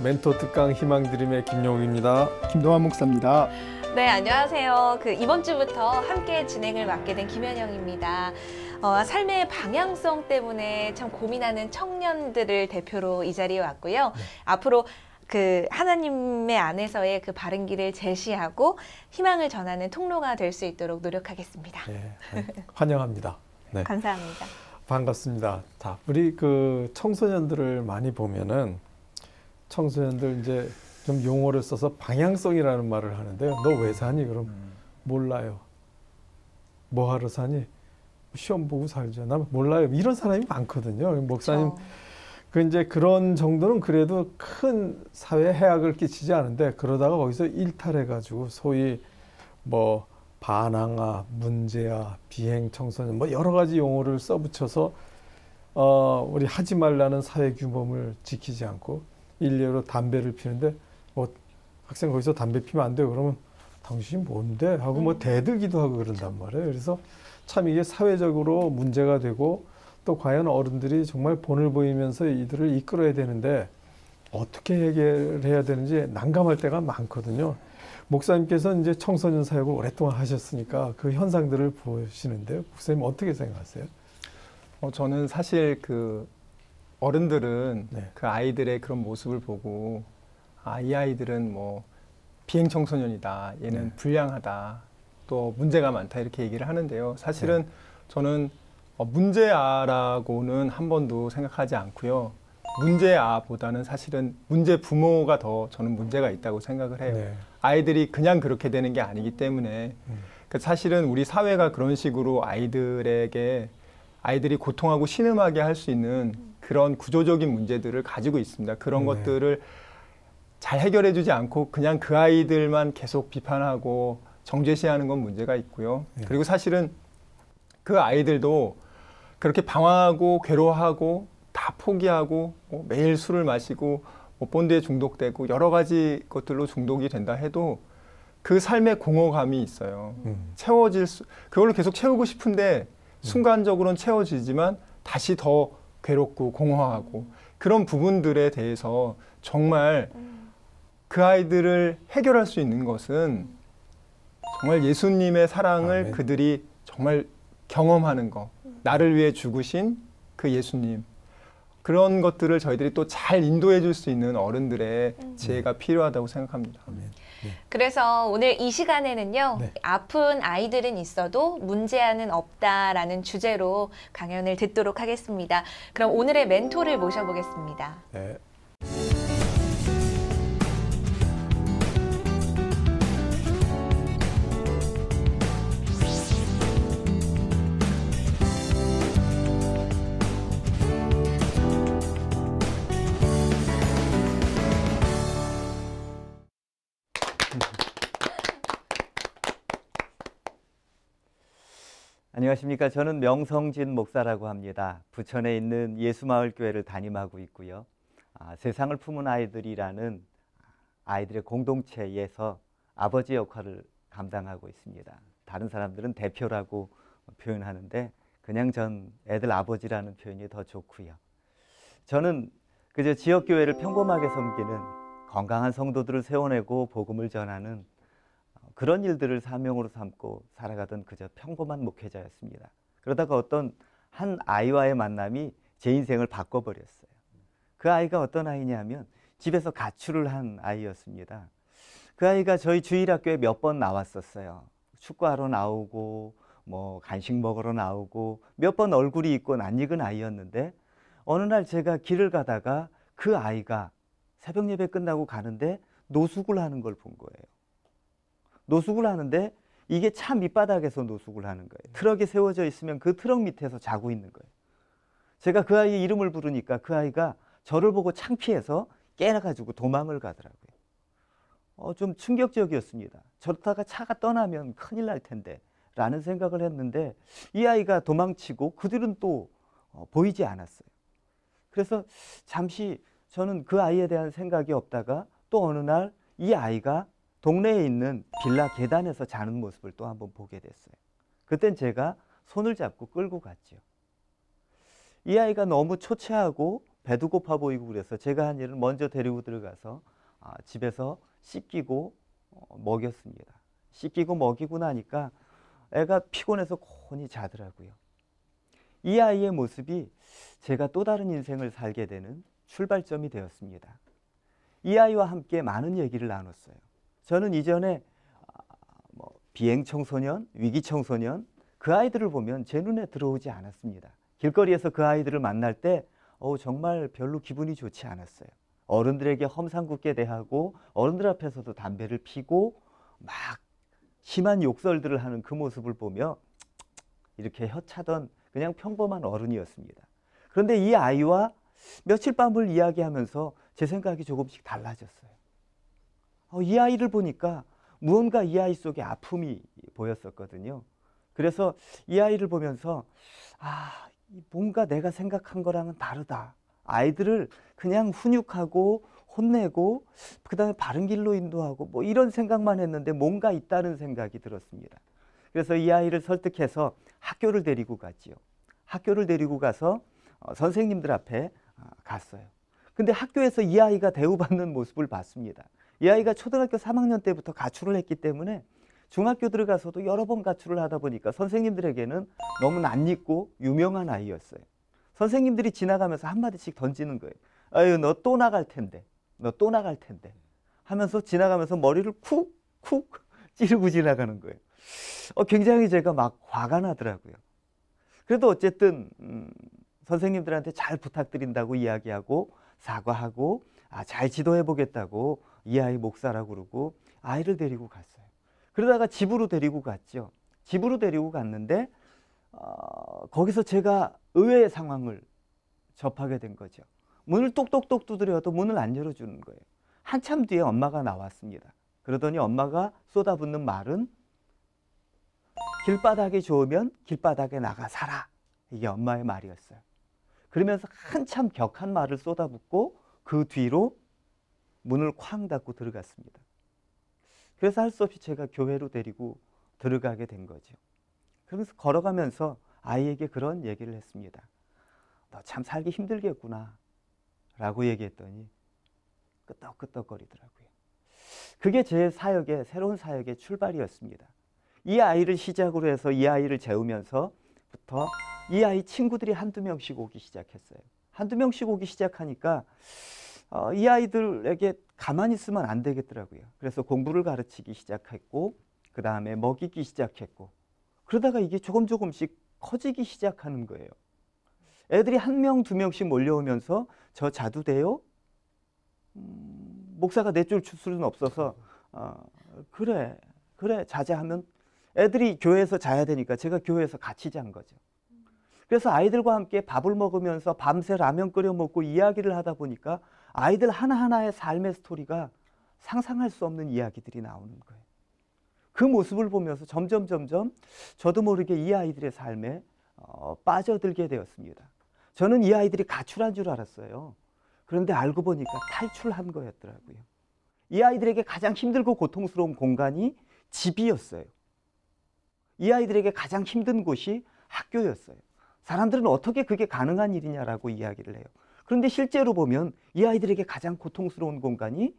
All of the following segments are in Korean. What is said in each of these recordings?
멘토 특강 희망드림의 김용우입니다. 김동환 목사입니다. 네, 안녕하세요. 이번 주부터 함께 진행을 맡게 된 김현영입니다. 삶의 방향성 때문에 참 고민하는 청년들을 대표로 이 자리에 왔고요. 앞으로 하나님의 안에서의 바른 길을 제시하고 희망을 전하는 통로가 될 수 있도록 노력하겠습니다. 네, 환영합니다. 네. 감사합니다. 반갑습니다. 자, 우리 청소년들을 많이 보면은 청소년들 이제 좀 용어를 써서 방향성이라는 말을 하는데요. 너 왜 사니? 그럼 몰라요. 뭐 하러 사니? 시험 보고 살죠. 나 몰라요. 이런 사람이 많거든요. 목사님, 이제 그런 정도는 그래도 큰 사회 해악을 끼치지 않은데 그러다가 거기서 일탈해가지고 소위 뭐 반항아, 문제아, 비행 청소년 뭐 여러 가지 용어를 써붙여서 우리 하지 말라는 사회 규범을 지키지 않고 일례로 담배를 피는데 학생 거기서 담배 피면 안 돼요. 그러면 당신이 뭔데? 하고 뭐 대들기도 하고 그런단 말이에요. 그래서 참 이게 사회적으로 문제가 되고 또 과연 어른들이 정말 본을 보이면서 이들을 이끌어야 되는데 어떻게 해결해야 되는지 난감할 때가 많거든요. 목사님께서 이제 청소년 사역을 오랫동안 하셨으니까 그 현상들을 보시는데요. 목사님 어떻게 생각하세요? 저는 사실 어른들은 네. 그 아이들의 그런 모습을 보고 이 아이들은 뭐 비행 청소년이다, 얘는 네. 불량하다, 또 문제가 많다 이렇게 얘기를 하는데요. 사실은 네. 저는 문제아라고는 한 번도 생각하지 않고요. 문제아보다는 사실은 문제 부모가 더 저는 문제가 있다고 생각을 해요. 네. 아이들이 그냥 그렇게 되는 게 아니기 때문에 사실은 우리 사회가 그런 식으로 아이들이 고통하고 신음하게 할 수 있는 그런 구조적인 문제들을 가지고 있습니다. 그런 것들을 잘 해결해 주지 않고 그냥 그 아이들만 계속 비판하고 정죄시하는 건 문제가 있고요. 그리고 사실은 그 아이들도 그렇게 방황하고 괴로워하고 다 포기하고 매일 술을 마시고 본드에 중독되고 여러 가지 것들로 중독이 된다 해도 그 삶의 공허감이 있어요. 그걸로 계속 채우고 싶은데 순간적으로는 채워지지만 다시 더 괴롭고 공허하고 그런 부분들에 대해서 정말 그 아이들을 해결할 수 있는 것은 정말 예수님의 사랑을 그들이 정말 경험하는 것, 나를 위해 죽으신 그 예수님, 그런 것들을 저희들이 또 잘 인도해 줄 수 있는 어른들의 지혜가 필요하다고 생각합니다. 그래서 오늘 이 시간에는요, 네. 아픈 아이들은 있어도 문제아는 없다라는 주제로 강연을 듣도록 하겠습니다. 그럼 오늘의 멘토를 모셔보겠습니다. 네. 안녕하십니까. 저는 명성진 목사라고 합니다. 부천에 있는 예수마을교회를 담임하고 있고요. 세상을 품은 아이들이라는 아이들의 공동체에서 아버지 역할을 감당하고 있습니다. 다른 사람들은 대표라고 표현하는데 그냥 전 애들 아버지라는 표현이 더 좋고요. 저는 그저 지역교회를 평범하게 섬기는 건강한 성도들을 세워내고 복음을 전하는 그런 일들을 사명으로 삼고 살아가던 그저 평범한 목회자였습니다. 그러다가 어떤 한 아이와의 만남이 제 인생을 바꿔버렸어요. 그 아이가 어떤 아이냐면 집에서 가출을 한 아이였습니다. 그 아이가 저희 주일학교에 몇 번 나왔었어요. 축구하러 나오고 뭐 간식 먹으러 나오고 몇 번 얼굴이 있고 낯익은 아이였는데 어느 날 제가 길을 가다가 그 아이가 새벽 예배 끝나고 가는데 노숙을 하는 걸 본 거예요. 노숙을 하는데 이게 차 밑바닥에서 노숙을 하는 거예요. 트럭이 세워져 있으면 그 트럭 밑에서 자고 있는 거예요. 제가 그 아이의 이름을 부르니까 그 아이가 저를 보고 창피해서 깨나가지고 도망을 가더라고요. 좀 충격적이었습니다. 저러다가 차가 떠나면 큰일 날 텐데 라는 생각을 했는데 이 아이가 도망치고 그 뒤는 또 보이지 않았어요. 그래서 잠시 저는 그 아이에 대한 생각이 없다가 또 어느 날 이 아이가 동네에 있는 빌라 계단에서 자는 모습을 또 한번 보게 됐어요. 그땐 제가 손을 잡고 끌고 갔죠. 이 아이가 너무 초췌하고 배도 고파 보이고 그래서 제가 한 일은 먼저 데리고 들어가서 집에서 씻기고 먹였습니다. 씻기고 먹이고 나니까 애가 피곤해서 곤히 자더라고요. 이 아이의 모습이 제가 또 다른 인생을 살게 되는 출발점이 되었습니다. 이 아이와 함께 많은 얘기를 나눴어요. 저는 이전에 비행 청소년, 위기 청소년 그 아이들을 보면 제 눈에 들어오지 않았습니다. 길거리에서 그 아이들을 만날 때 정말 별로 기분이 좋지 않았어요. 어른들에게 험상궂게 대하고 어른들 앞에서도 담배를 피고 막 심한 욕설들을 하는 그 모습을 보며 이렇게 혀차던 그냥 평범한 어른이었습니다. 그런데 이 아이와 며칠 밤을 이야기하면서 제 생각이 조금씩 달라졌어요. 이 아이를 보니까 무언가 이 아이 속에 아픔이 보였었거든요. 그래서 이 아이를 보면서 뭔가 내가 생각한 거랑은 다르다. 아이들을 그냥 훈육하고 혼내고 그다음에 바른 길로 인도하고 뭐 이런 생각만 했는데 뭔가 있다는 생각이 들었습니다. 그래서 이 아이를 설득해서 학교를 데리고 갔지요. 학교를 데리고 가서 선생님들 앞에 갔어요. 근데 학교에서 이 아이가 대우받는 모습을 봤습니다. 이 아이가 초등학교 3학년 때부터 가출을 했기 때문에 중학교 들어가서도 여러 번 가출을 하다 보니까 선생님들에게는 너무 낯익고 유명한 아이였어요. 선생님들이 지나가면서 한마디씩 던지는 거예요. 아유, 너 또 나갈 텐데. 너 또 나갈 텐데. 하면서 지나가면서 머리를 쿡쿡 찌르고 지나가는 거예요. 굉장히 제가 막 화가 나더라고요. 그래도 어쨌든 선생님들한테 잘 부탁드린다고 이야기하고 사과하고 잘 지도해 보겠다고 이 아이 목사라고 그러고 아이를 데리고 갔어요. 그러다가 집으로 데리고 갔죠. 집으로 데리고 갔는데 거기서 제가 의외의 상황을 접하게 된 거죠. 문을 똑똑똑 두드려도 문을 안 열어주는 거예요. 한참 뒤에 엄마가 나왔습니다. 그러더니 엄마가 쏟아붓는 말은 길바닥이 좋으면 길바닥에 나가 살아. 이게 엄마의 말이었어요. 그러면서 한참 격한 말을 쏟아붓고 그 뒤로 문을 쾅 닫고 들어갔습니다. 그래서 할 수 없이 제가 교회로 데리고 들어가게 된 거죠. 그러면서 걸어가면서 아이에게 그런 얘기를 했습니다. 너 참 살기 힘들겠구나 라고 얘기했더니 끄떡끄떡거리더라고요. 그게 제 사역의 새로운 사역의 출발이었습니다. 이 아이를 시작으로 해서 이 아이를 재우면서부터 이 아이 친구들이 한두 명씩 오기 시작했어요. 한두 명씩 오기 시작하니까 이 아이들에게 가만히 있으면 안 되겠더라고요. 그래서 공부를 가르치기 시작했고 그 다음에 먹이기 시작했고 그러다가 이게 조금씩 커지기 시작하는 거예요. 애들이 한 명, 두 명씩 몰려오면서 저 자도 돼요? 목사가 내줄 수는 없어서 그래 자자 하면 애들이 교회에서 자야 되니까 제가 교회에서 같이 잔 거죠. 그래서 아이들과 함께 밥을 먹으면서 밤새 라면 끓여 먹고 이야기를 하다 보니까 아이들 하나하나의 삶의 스토리가 상상할 수 없는 이야기들이 나오는 거예요. 그 모습을 보면서 점점 저도 모르게 이 아이들의 삶에 빠져들게 되었습니다. 저는 이 아이들이 가출한 줄 알았어요. 그런데 알고 보니까 탈출한 거였더라고요. 이 아이들에게 가장 힘들고 고통스러운 공간이 집이었어요. 이 아이들에게 가장 힘든 곳이 학교였어요. 사람들은 어떻게 그게 가능한 일이냐라고 이야기를 해요. 그런데 실제로 보면 이 아이들에게 가장 고통스러운 공간이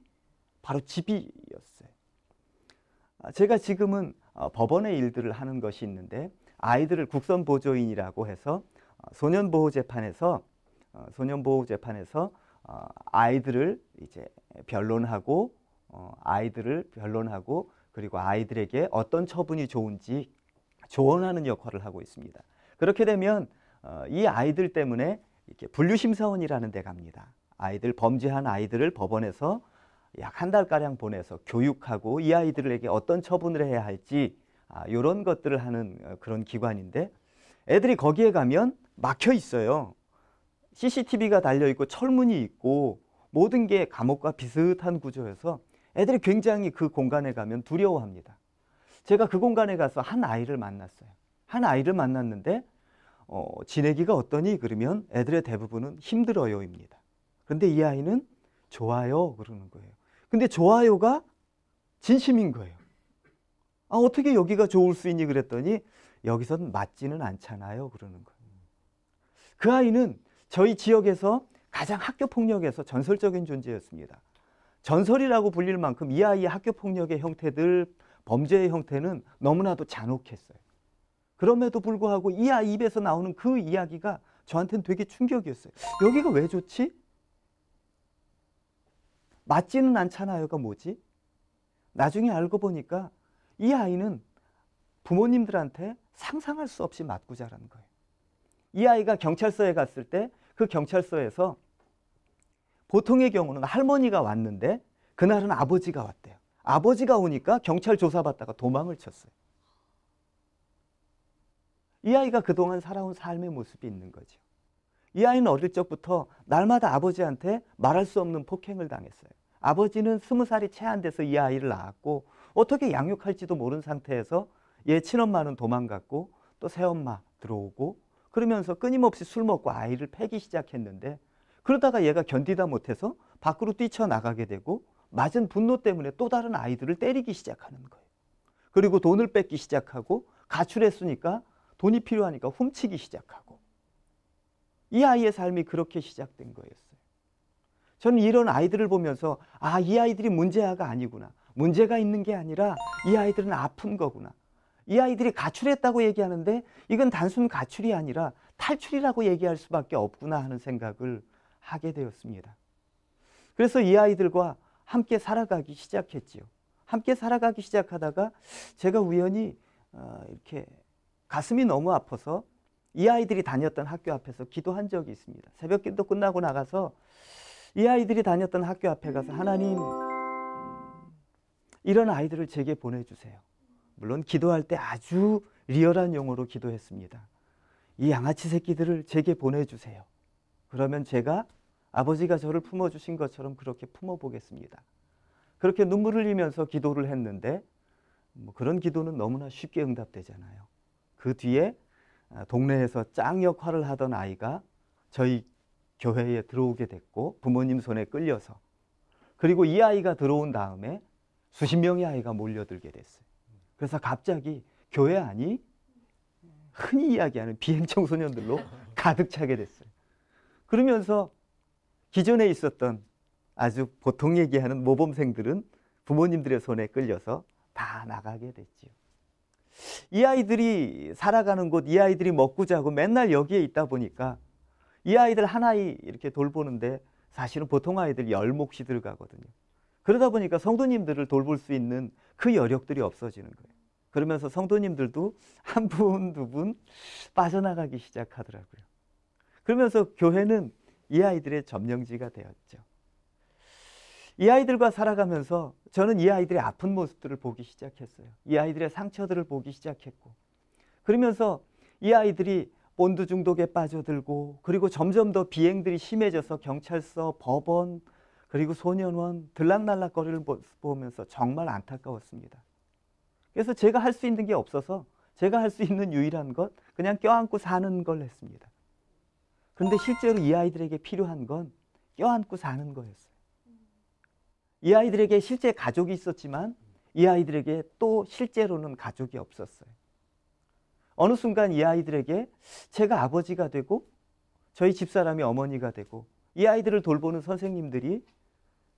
바로 집이었어요. 제가 지금은 법원의 일들을 하는 것이 있는데 아이들을 국선보조인이라고 해서 소년보호재판에서 아이들을 이제 변론하고 그리고 아이들에게 어떤 처분이 좋은지 조언하는 역할을 하고 있습니다. 그렇게 되면 이 아이들 때문에 이렇게 분류심사원이라는 데 갑니다. 범죄한 아이들을 법원에서 약 한 달가량 보내서 교육하고 이 아이들에게 어떤 처분을 해야 할지 이런 것들을 하는 그런 기관인데 애들이 거기에 가면 막혀 있어요. CCTV가 달려있고 철문이 있고 모든 게 감옥과 비슷한 구조여서 애들이 굉장히 그 공간에 가면 두려워합니다. 제가 그 공간에 가서 한 아이를 만났어요. 한 아이를 만났는데 지내기가 어떠니? 그러면 애들의 대부분은 힘들어요입니다. 그런데 이 아이는 좋아요 그러는 거예요. 근데 좋아요가 진심인 거예요. 어떻게 여기가 좋을 수 있니? 그랬더니 여기선 맞지는 않잖아요 그러는 거예요. 그 아이는 저희 지역에서 가장 학교 폭력에서 전설적인 존재였습니다. 전설이라고 불릴 만큼 이 아이의 학교 폭력의 형태들, 범죄의 형태는 너무나도 잔혹했어요. 그럼에도 불구하고 이 아이 입에서 나오는 그 이야기가 저한테는 되게 충격이었어요. 여기가 왜 좋지? 맞지는 않잖아요가 뭐지? 나중에 알고 보니까 이 아이는 부모님들한테 상상할 수 없이 맞고 자란 거예요. 이 아이가 경찰서에 갔을 때 그 경찰서에서 보통의 경우는 할머니가 왔는데 그날은 아버지가 왔대요. 아버지가 오니까 경찰 조사받다가 도망을 쳤어요. 이 아이가 그동안 살아온 삶의 모습이 있는 거죠. 이 아이는 어릴 적부터 날마다 아버지한테 말할 수 없는 폭행을 당했어요. 아버지는 20살이 채 안 돼서 이 아이를 낳았고 어떻게 양육할지도 모르는 상태에서 얘 친엄마는 도망갔고 또 새엄마 들어오고 그러면서 끊임없이 술 먹고 아이를 패기 시작했는데 그러다가 얘가 견디다 못해서 밖으로 뛰쳐나가게 되고 맞은 분노 때문에 또 다른 아이들을 때리기 시작하는 거예요. 그리고 돈을 뺏기 시작하고 가출했으니까 돈이 필요하니까 훔치기 시작하고 이 아이의 삶이 그렇게 시작된 거였어요. 저는 이런 아이들을 보면서 아, 이 아이들이 문제아가 아니구나. 문제가 있는 게 아니라 이 아이들은 아픈 거구나. 이 아이들이 가출했다고 얘기하는데 이건 단순 가출이 아니라 탈출이라고 얘기할 수밖에 없구나 하는 생각을 하게 되었습니다. 그래서 이 아이들과 함께 살아가기 시작했지요. 함께 살아가기 시작하다가 제가 우연히 이렇게 가슴이 너무 아파서 이 아이들이 다녔던 학교 앞에서 기도한 적이 있습니다. 새벽 기도 끝나고 나가서 이 아이들이 다녔던 학교 앞에 가서 하나님, 이런 아이들을 제게 보내주세요. 물론 기도할 때 아주 리얼한 용어로 기도했습니다. 이 양아치 새끼들을 제게 보내주세요. 그러면 제가 아버지가 저를 품어주신 것처럼 그렇게 품어보겠습니다. 그렇게 눈물을 흘리면서 기도를 했는데 그런 기도는 너무나 쉽게 응답되잖아요. 그 뒤에 동네에서 짱 역할을 하던 아이가 저희 교회에 들어오게 됐고 부모님 손에 끌려서 그리고 이 아이가 들어온 다음에 수십 명의 아이가 몰려들게 됐어요. 그래서 갑자기 교회 안이 흔히 이야기하는 비행 청소년들로 가득 차게 됐어요. 그러면서 기존에 있었던 아주 보통 얘기하는 모범생들은 부모님들의 손에 끌려서 다 나가게 됐지요. 이 아이들이 살아가는 곳, 이 아이들이 먹고 자고 맨날 여기에 있다 보니까 이 아이들 하나씩 이렇게 돌보는데 사실은 보통 아이들 10몫이 들어가거든요. 그러다 보니까 성도님들을 돌볼 수 있는 그 여력들이 없어지는 거예요. 그러면서 성도님들도 한 분, 두 분 빠져나가기 시작하더라고요. 그러면서 교회는 이 아이들의 점령지가 되었죠. 이 아이들과 살아가면서 저는 이 아이들의 아픈 모습들을 보기 시작했어요. 이 아이들의 상처들을 보기 시작했고 그러면서 이 아이들이 본드 중독에 빠져들고 그리고 점점 더 비행들이 심해져서 경찰서, 법원, 그리고 소년원 들락날락거리를 보면서 정말 안타까웠습니다. 그래서 제가 할 수 있는 게 없어서 제가 할 수 있는 유일한 것 그냥 껴안고 사는 걸 했습니다. 그런데 실제로 이 아이들에게 필요한 건 껴안고 사는 거였어요. 이 아이들에게 실제 가족이 있었지만 이 아이들에게 또 실제로는 가족이 없었어요. 어느 순간 이 아이들에게 제가 아버지가 되고 저희 집사람이 어머니가 되고 이 아이들을 돌보는 선생님들이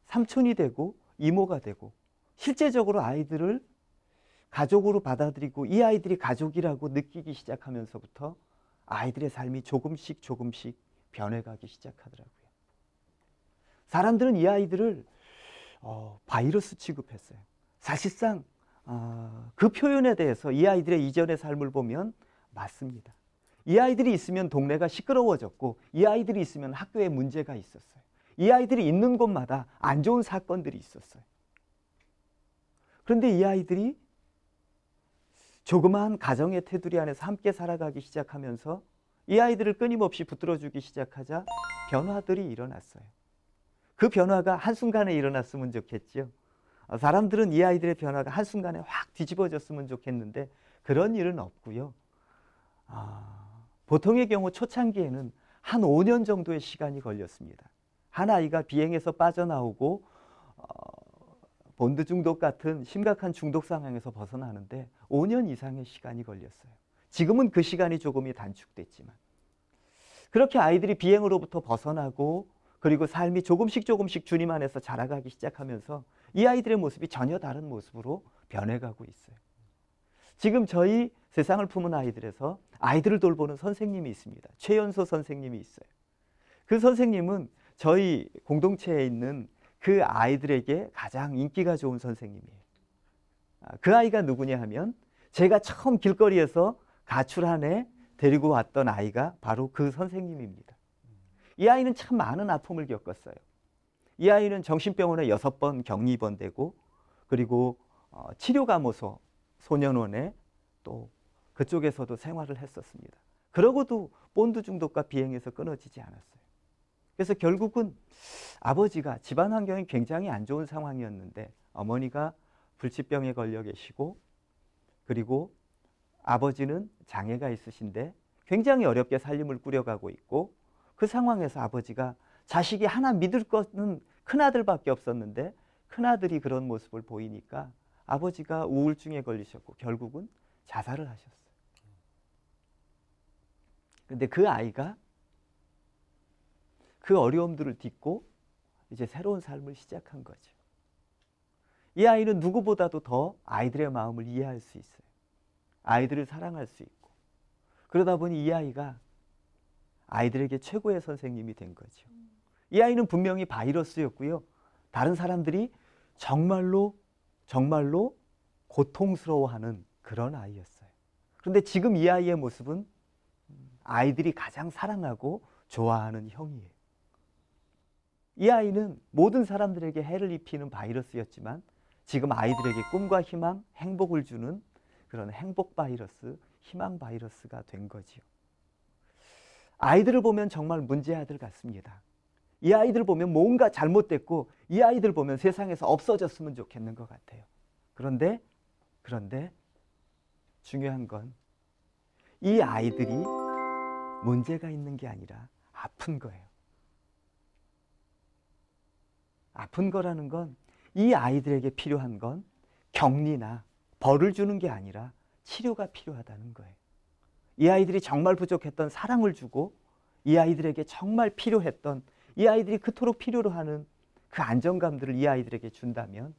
삼촌이 되고 이모가 되고 실제적으로 아이들을 가족으로 받아들이고 이 아이들이 가족이라고 느끼기 시작하면서부터 아이들의 삶이 조금씩 변해가기 시작하더라고요. 사람들은 이 아이들을 바이러스 취급했어요. 사실상 그 표현에 대해서 이 아이들의 이전의 삶을 보면 맞습니다. 이 아이들이 있으면 동네가 시끄러워졌고 이 아이들이 있으면 학교에 문제가 있었어요. 이 아이들이 있는 곳마다 안 좋은 사건들이 있었어요. 그런데 이 아이들이 조그마한 가정의 테두리 안에서 함께 살아가기 시작하면서 이 아이들을 끊임없이 붙들어주기 시작하자 변화들이 일어났어요. 그 변화가 한순간에 일어났으면 좋겠죠. 사람들은 이 아이들의 변화가 한순간에 확 뒤집어졌으면 좋겠는데 그런 일은 없고요. 보통의 경우 초창기에는 한 5년 정도의 시간이 걸렸습니다. 한 아이가 비행에서 빠져나오고 본드 중독 같은 심각한 중독 상황에서 벗어나는데 5년 이상의 시간이 걸렸어요. 지금은 그 시간이 조금이 단축됐지만 그렇게 아이들이 비행으로부터 벗어나고 그리고 삶이 조금씩 조금씩 주님 안에서 자라가기 시작하면서 이 아이들의 모습이 전혀 다른 모습으로 변해가고 있어요. 지금 저희 세상을 품은 아이들에서 아이들을 돌보는 선생님이 있습니다. 최연소 선생님이 있어요. 그 선생님은 저희 공동체에 있는 그 아이들에게 가장 인기가 좋은 선생님이에요. 그 아이가 누구냐 하면 제가 처음 길거리에서 가출한 데리고 왔던 아이가 바로 그 선생님입니다. 이 아이는 참 많은 아픔을 겪었어요. 이 아이는 정신병원에 6번 격리 입원되고 그리고 치료감호소 소년원에 또 그쪽에서도 생활을 했었습니다. 그러고도 본드 중독과 비행에서 끊어지지 않았어요. 그래서 결국은 아버지가 집안 환경이 굉장히 안 좋은 상황이었는데 어머니가 불치병에 걸려 계시고 그리고 아버지는 장애가 있으신데 굉장히 어렵게 살림을 꾸려가고 있고 그 상황에서 아버지가 자식이 하나 믿을 것은 큰아들밖에 없었는데 큰아들이 그런 모습을 보이니까 아버지가 우울증에 걸리셨고 결국은 자살을 하셨어요. 근데 그 아이가 그 어려움들을 딛고 이제 새로운 삶을 시작한 거죠. 이 아이는 누구보다도 더 아이들의 마음을 이해할 수 있어요. 아이들을 사랑할 수 있고 그러다 보니 이 아이가 아이들에게 최고의 선생님이 된 거죠. 이 아이는 분명히 바이러스였고요. 다른 사람들이 정말로 고통스러워하는 그런 아이였어요. 그런데 지금 이 아이의 모습은 아이들이 가장 사랑하고 좋아하는 형이에요. 이 아이는 모든 사람들에게 해를 입히는 바이러스였지만 지금 아이들에게 꿈과 희망, 행복을 주는 그런 행복 바이러스, 희망 바이러스가 된 거지요. 아이들을 보면 정말 문제아들 같습니다. 이 아이들 보면 뭔가 잘못됐고 이 아이들 보면 세상에서 없어졌으면 좋겠는 것 같아요. 그런데 중요한 건 이 아이들이 문제가 있는 게 아니라 아픈 거예요. 아픈 거라는 건 이 아이들에게 필요한 건 격리나 벌을 주는 게 아니라 치료가 필요하다는 거예요. 이 아이들이 정말 부족했던 사랑을 주고 이 아이들에게 정말 필요했던 이 아이들이 그토록 필요로 하는 그 안정감들을 이 아이들에게 준다면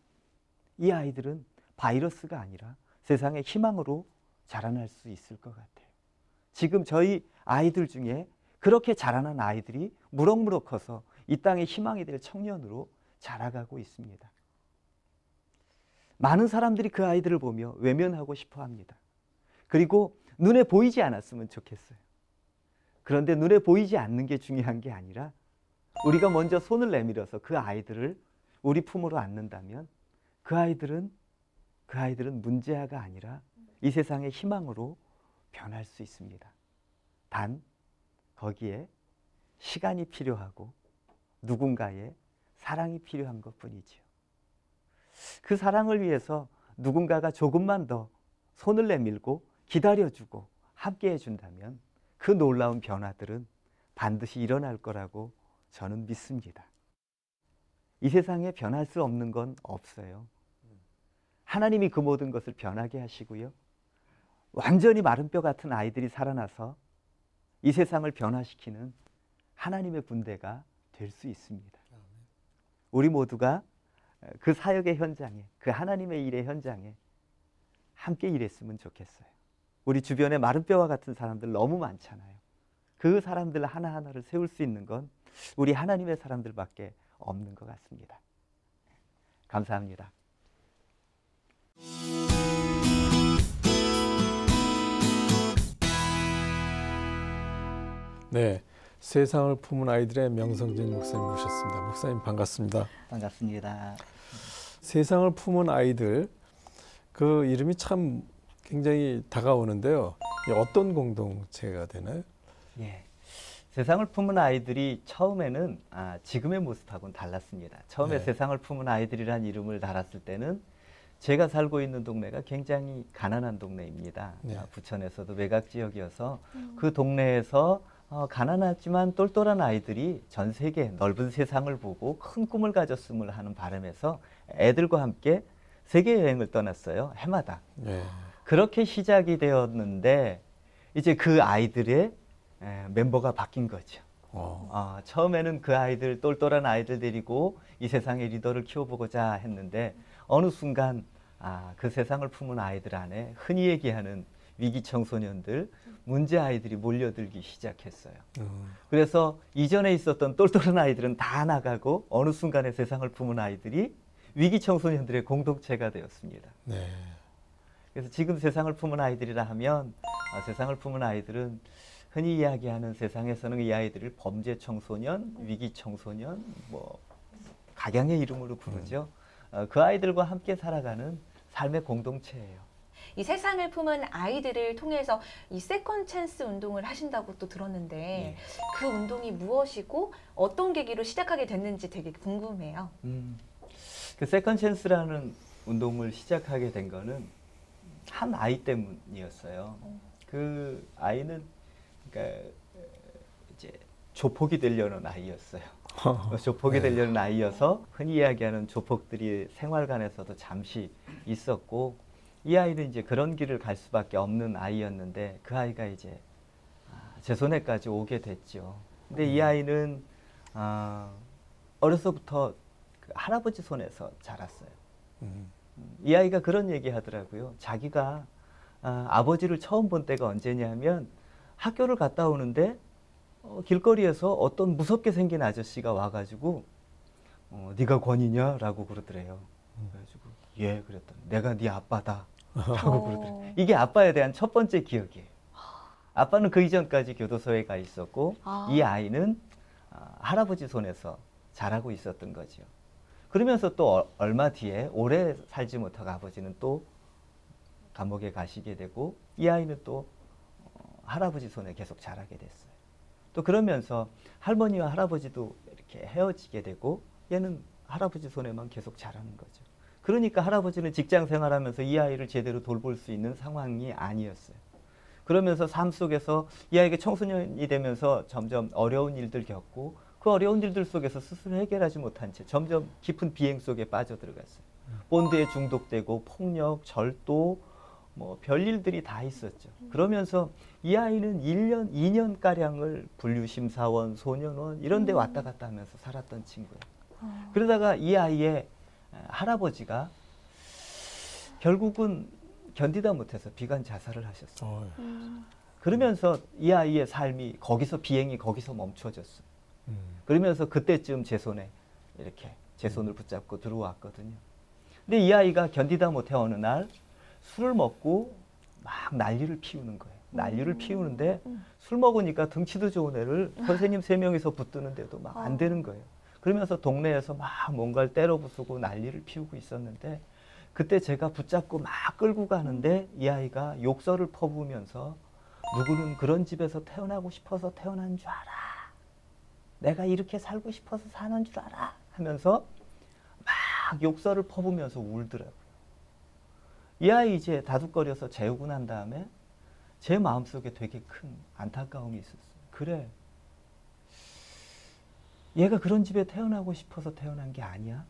이 아이들은 바이러스가 아니라 세상의 희망으로 자라날 수 있을 것 같아요. 지금 저희 아이들 중에 그렇게 자라난 아이들이 무럭무럭 커서 이 땅의 희망이 될 청년으로 자라가고 있습니다. 많은 사람들이 그 아이들을 보며 외면하고 싶어 합니다. 그리고 눈에 보이지 않았으면 좋겠어요. 그런데 눈에 보이지 않는 게 중요한 게 아니라 우리가 먼저 손을 내밀어서 그 아이들을 우리 품으로 안는다면 그 아이들은 문제아가 아니라 이 세상의 희망으로 변할 수 있습니다. 단 거기에 시간이 필요하고 누군가의 사랑이 필요한 것뿐이지요. 그 사랑을 위해서 누군가가 조금만 더 손을 내밀고 기다려주고 함께 해준다면 그 놀라운 변화들은 반드시 일어날 거라고 저는 믿습니다. 이 세상에 변할 수 없는 건 없어요. 하나님이 그 모든 것을 변하게 하시고요. 완전히 마른 뼈 같은 아이들이 살아나서 이 세상을 변화시키는 하나님의 군대가 될 수 있습니다. 우리 모두가 그 사역의 현장에, 그 하나님의 일의 현장에 함께 일했으면 좋겠어요. 우리 주변에 마른 뼈와 같은 사람들 너무 많잖아요. 그 사람들 하나하나를 세울 수 있는 건 우리 하나님의 사람들밖에 없는 것 같습니다. 감사합니다. 네, 세상을 품은 아이들의 명성진 목사님 모셨습니다. 목사님 반갑습니다. 반갑습니다. 세상을 품은 아이들, 그 이름이 참 굉장히 다가오는데요. 어떤 공동체가 되나요? 예, 세상을 품은 아이들이 처음에는 지금의 모습하고는 달랐습니다. 처음에 네. 세상을 품은 아이들이란 이름을 달았을 때는 제가 살고 있는 동네가 굉장히 가난한 동네입니다. 네. 부천에서도 외곽 지역이어서 그 동네에서 가난하지만 똘똘한 아이들이 전 세계 넓은 세상을 보고 큰 꿈을 가졌음을 하는 바람에서 애들과 함께 세계 여행을 떠났어요. 해마다. 네. 그렇게 시작이 되었는데 이제 그 아이들의 멤버가 바뀐 거죠. 처음에는 그 아이들, 똘똘한 아이들 데리고 이 세상의 리더를 키워보고자 했는데 어느 순간 그 세상을 품은 아이들 안에 흔히 얘기하는 위기 청소년들, 문제 아이들이 몰려들기 시작했어요. 그래서 이전에 있었던 똘똘한 아이들은 다 나가고 어느 순간에 세상을 품은 아이들이 위기 청소년들의 공동체가 되었습니다. 네. 그래서 지금 세상을 품은 아이들이라 하면 세상을 품은 아이들은 흔히 이야기하는 세상에서는 이 아이들을 범죄 청소년, 위기 청소년, 뭐 각양의 이름으로 부르죠. 그 아이들과 함께 살아가는 삶의 공동체예요. 이 세상을 품은 아이들을 통해서 이 세컨 찬스 운동을 하신다고 또 들었는데 그 운동이 무엇이고 어떤 계기로 시작하게 됐는지 되게 궁금해요. 그 세컨 찬스라는 운동을 시작하게 된 거는 한 아이 때문이었어요. 그 아이는 그러니까 이제 조폭이 되려는 아이였어요. 조폭이 되려는 아이여서 흔히 이야기하는 조폭들이 생활관에서도 잠시 있었고 이 아이는 이제 그런 길을 갈 수밖에 없는 아이였는데 그 아이가 이제 제 손에까지 오게 됐죠. 근데 이 아이는 어려서부터 그 할아버지 손에서 자랐어요. 이 아이가 그런 얘기 하더라고요. 자기가 아버지를 처음 본 때가 언제냐면 학교를 갔다 오는데 길거리에서 어떤 무섭게 생긴 아저씨가 와가지고 네가 권이냐? 라고 그러더래요. 그래가지고 예 그랬더니 내가 네 아빠다 라고 그러더래요. 이게 아빠에 대한 첫 번째 기억이에요. 아빠는 그 이전까지 교도소에 가 있었고 이 아이는 할아버지 손에서 자라고 있었던 거죠. 그러면서 또 얼마 뒤에 오래 살지 못하고 아버지는 또 감옥에 가시게 되고 이 아이는 또 할아버지 손에 계속 자라게 됐어요. 또 그러면서 할머니와 할아버지도 이렇게 헤어지게 되고 얘는 할아버지 손에만 계속 자라는 거죠. 그러니까 할아버지는 직장 생활하면서 이 아이를 제대로 돌볼 수 있는 상황이 아니었어요. 그러면서 삶 속에서 이 아이가 청소년이 되면서 점점 어려운 일들 겪고 그 어려운 일들 속에서 스스로 해결하지 못한 채 점점 깊은 비행 속에 빠져들어갔어요. 본드에 중독되고 폭력, 절도, 뭐 별일들이 다 있었죠. 그러면서 이 아이는 1년, 2년가량을 분류심사원, 소년원 이런 데 왔다 갔다 하면서 살았던 친구예요. 그러다가 이 아이의 할아버지가 결국은 견디다 못해서 비관 자살을 하셨어요. 그러면서 이 아이의 삶이 거기서 비행이 거기서 멈춰졌어요. 그러면서 그때쯤 제 손에 이렇게 제 손을 붙잡고 들어왔거든요. 근데 이 아이가 견디다 못해 어느 날 술을 먹고 막 난리를 피우는 거예요. 난리를 피우는데 술 먹으니까 등치도 좋은 애를 선생님 3명이서 붙드는데도 막 안 되는 거예요. 그러면서 동네에서 막 뭔가를 때려 부수고 난리를 피우고 있었는데 그때 제가 붙잡고 막 끌고 가는데 이 아이가 욕설을 퍼부으면서 누구는 그런 집에서 태어나고 싶어서 태어난 줄 알아. 내가 이렇게 살고 싶어서 사는 줄 알아. 하면서 막 욕설을 퍼부으면서 울더라고요. 이 아이 이제 다독거려서 재우고 난 다음에 제 마음속에 되게 큰 안타까움이 있었어요. 그래. 얘가 그런 집에 태어나고 싶어서 태어난 게 아니야.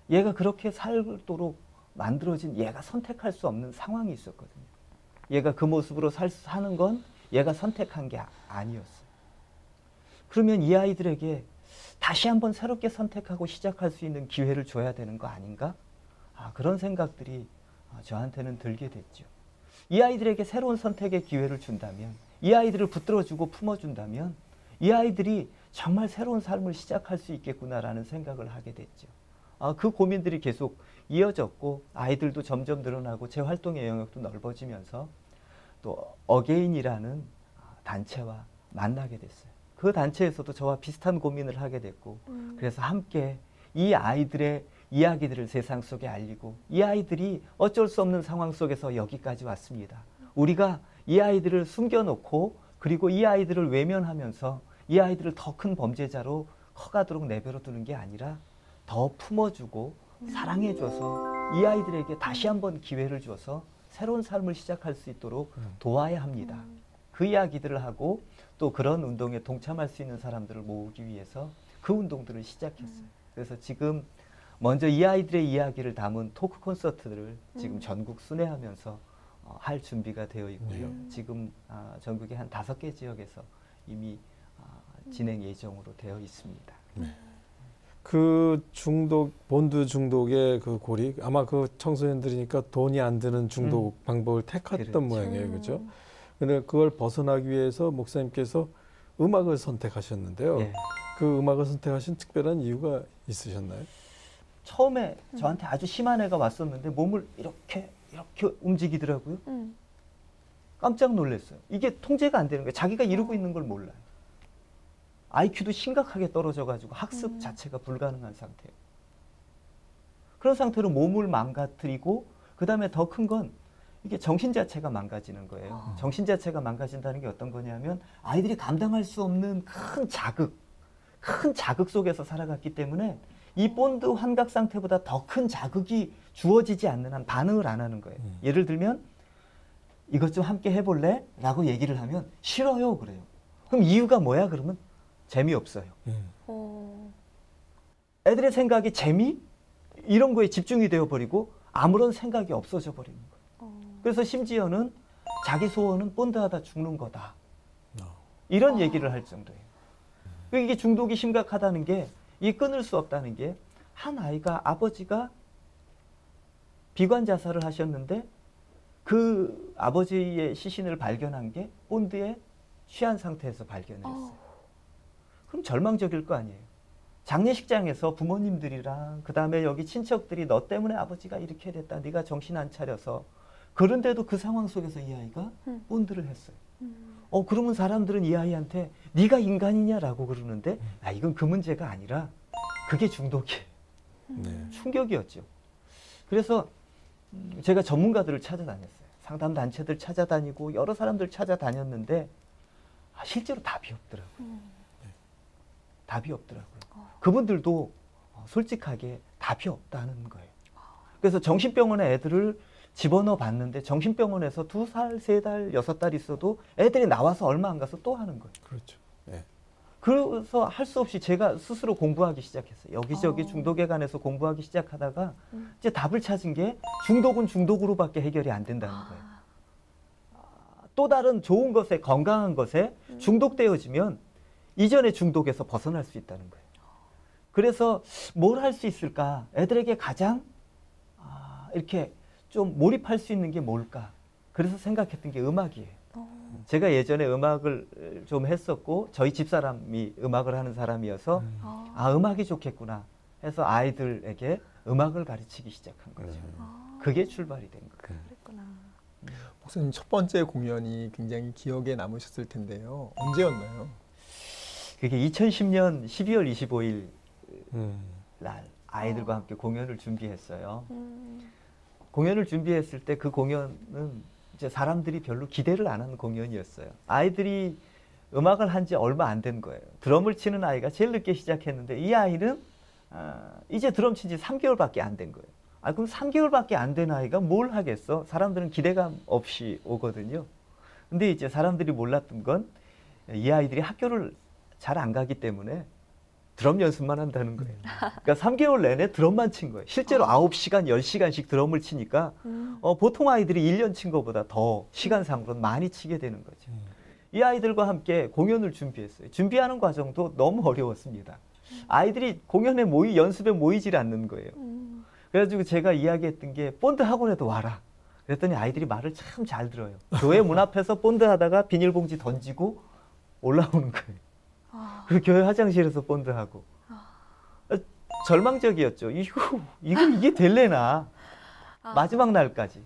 얘가 그렇게 살도록 만들어진 얘가 선택할 수 없는 상황이 있었거든요. 얘가 그 모습으로 사는 건 얘가 선택한 게 아니었어요. 그러면 이 아이들에게 다시 한번 새롭게 선택하고 시작할 수 있는 기회를 줘야 되는 거 아닌가? 그런 생각들이 저한테는 들게 됐죠. 이 아이들에게 새로운 선택의 기회를 준다면, 이 아이들을 붙들어주고 품어준다면 이 아이들이 정말 새로운 삶을 시작할 수 있겠구나라는 생각을 하게 됐죠. 그 고민들이 계속 이어졌고 아이들도 점점 늘어나고 제 활동의 영역도 넓어지면서 또 어게인이라는 단체와 만나게 됐어요. 그 단체에서도 저와 비슷한 고민을 하게 됐고 그래서 함께 이 아이들의 이야기들을 세상 속에 알리고 이 아이들이 어쩔 수 없는 상황 속에서 여기까지 왔습니다. 우리가 이 아이들을 숨겨놓고 그리고 이 아이들을 외면하면서 이 아이들을 더 큰 범죄자로 커가도록 내버려 두는 게 아니라 더 품어주고 사랑해줘서 이 아이들에게 다시 한번 기회를 줘서 새로운 삶을 시작할 수 있도록 도와야 합니다. 그 이야기들을 하고 또 그런 운동에 동참할 수 있는 사람들을 모으기 위해서 그 운동들을 시작했어요. 그래서 지금 먼저 이 아이들의 이야기를 담은 토크 콘서트를 지금 전국 순회하면서 할 준비가 되어 있고요. 지금 전국의 한 5개 지역에서 이미 진행 예정으로 되어 있습니다. 그 중독, 본드 중독의 그 고리, 아마 그 청소년들이니까 돈이 안 드는 중독 방법을 택했던 그렇죠. 모양이에요. 그죠? 근데 그걸 벗어나기 위해서 목사님께서 음악을 선택하셨는데요. 예. 그 음악을 선택하신 특별한 이유가 있으셨나요? 처음에 저한테 아주 심한 애가 왔었는데 몸을 이렇게 움직이더라고요. 깜짝 놀랐어요. 이게 통제가 안 되는 거예요. 자기가 이루고 있는 걸 몰라요. IQ도 심각하게 떨어져가지고 학습 자체가 불가능한 상태예요. 그런 상태로 몸을 망가뜨리고 그 다음에 더 큰 건 이게 정신 자체가 망가지는 거예요. 정신 자체가 망가진다는 게 어떤 거냐면 아이들이 감당할 수 없는 큰 자극 속에서 살아갔기 때문에 이 본드 환각 상태보다 더 큰 자극이 주어지지 않는 한 반응을 안 하는 거예요. 예를 들면 이것 좀 함께 해볼래? 라고 얘기를 하면 싫어요 그래요. 그럼 이유가 뭐야? 그러면 재미없어요. 애들의 생각이 재미? 이런 거에 집중이 되어버리고 아무런 생각이 없어져 버리는 거예요. 그래서 심지어는 자기 소원은 본드하다 죽는 거다. 이런 얘기를 할 정도예요. 이게 중독이 심각하다는 게 이게 끊을 수 없다는 게 한 아이가 아버지가 비관 자살을 하셨는데 그 아버지의 시신을 발견한 게 본드에 취한 상태에서 발견을 했어요. 그럼 절망적일 거 아니에요. 장례식장에서 부모님들이랑 그 다음에 여기 친척들이 너 때문에 아버지가 이렇게 됐다. 네가 정신 안 차려서. 그런데도 그 상황 속에서 이 아이가 본드를 했어요. 그러면 사람들은 이 아이한테 네가 인간이냐라고 그러는데 이건 그 문제가 아니라 그게 중독이에요. 충격이었죠. 그래서 제가 전문가들을 찾아다녔어요. 상담 단체들 찾아다니고 여러 사람들 찾아다녔는데 실제로 답이 없더라고요. 답이 없더라고요. 그분들도 솔직하게 답이 없다는 거예요. 그래서 정신병원에 애들을 집어넣어 봤는데 정신병원에서 2살, 3달, 6달 있어도 애들이 나와서 얼마 안 가서 또 하는 거예요. 그렇죠. 네. 그래서 할 수 없이 제가 스스로 공부하기 시작했어요. 여기저기 중독에 관해서 공부하기 시작하다가 이제 답을 찾은 게 중독은 중독으로밖에 해결이 안 된다는 거예요. 또 다른 좋은 것에, 건강한 것에 중독되어지면 이전의 중독에서 벗어날 수 있다는 거예요. 그래서 뭘 할 수 있을까? 애들에게 가장 이렇게 좀 몰입할 수 있는 게 뭘까? 그래서 생각했던 게 음악이에요. 제가 예전에 음악을 좀 했었고 저희 집사람이 음악을 하는 사람이어서 음악이 좋겠구나 해서 아이들에게 음악을 가르치기 시작한 거죠. 그게 출발이 된 거예요. 그랬구나. 목사님 첫 번째 공연이 굉장히 기억에 남으셨을 텐데요. 언제였나요? 그게 2010년 12월 25일 날 아이들과 함께 공연을 준비했어요. 공연을 준비했을 때 그 공연은 이제 사람들이 별로 기대를 안 하는 공연이었어요. 아이들이 음악을 한 지 얼마 안 된 거예요. 드럼을 치는 아이가 제일 늦게 시작했는데 이 아이는 이제 드럼 친 지 3개월밖에 안 된 거예요. 그럼 3개월밖에 안 된 아이가 뭘 하겠어? 사람들은 기대감 없이 오거든요. 근데 이제 사람들이 몰랐던 건 이 아이들이 학교를 잘 안 가기 때문에 드럼 연습만 한다는 거예요. 그러니까 3개월 내내 드럼만 친 거예요. 실제로 9시간, 10시간씩 드럼을 치니까 보통 아이들이 1년 친 것보다 더 시간상으로는 많이 치게 되는 거죠. 이 아이들과 함께 공연을 준비했어요. 준비하는 과정도 너무 어려웠습니다. 아이들이 공연에 연습에 모이질 않는 거예요. 그래가지고 제가 이야기했던 게 본드 학원에도 와라. 그랬더니 아이들이 말을 참 잘 들어요. 교회 문 앞에서 본드 하다가 비닐봉지 던지고 올라오는 거예요. 그리고 교회 화장실에서 본드하고. 절망적이었죠. 이게 될래나. 마지막 날까지.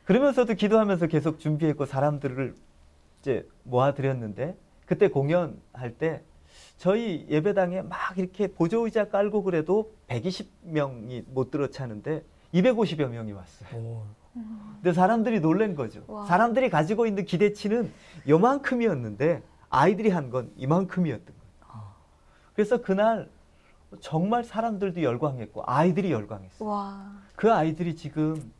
그러면서도 기도하면서 계속 준비했고 사람들을 이제 모아드렸는데 그때 공연할 때 저희 예배당에 막 이렇게 보조의자 깔고 그래도 120명이 못 들어차는데 250여 명이 왔어요. 근데 사람들이 놀란 거죠. 와. 사람들이 가지고 있는 기대치는 요만큼이었는데 아이들이 한 건 이만큼이었던 거예요. 그래서 그날 정말 사람들도 열광했고 아이들이 열광했어요. 와. 그 아이들이 지금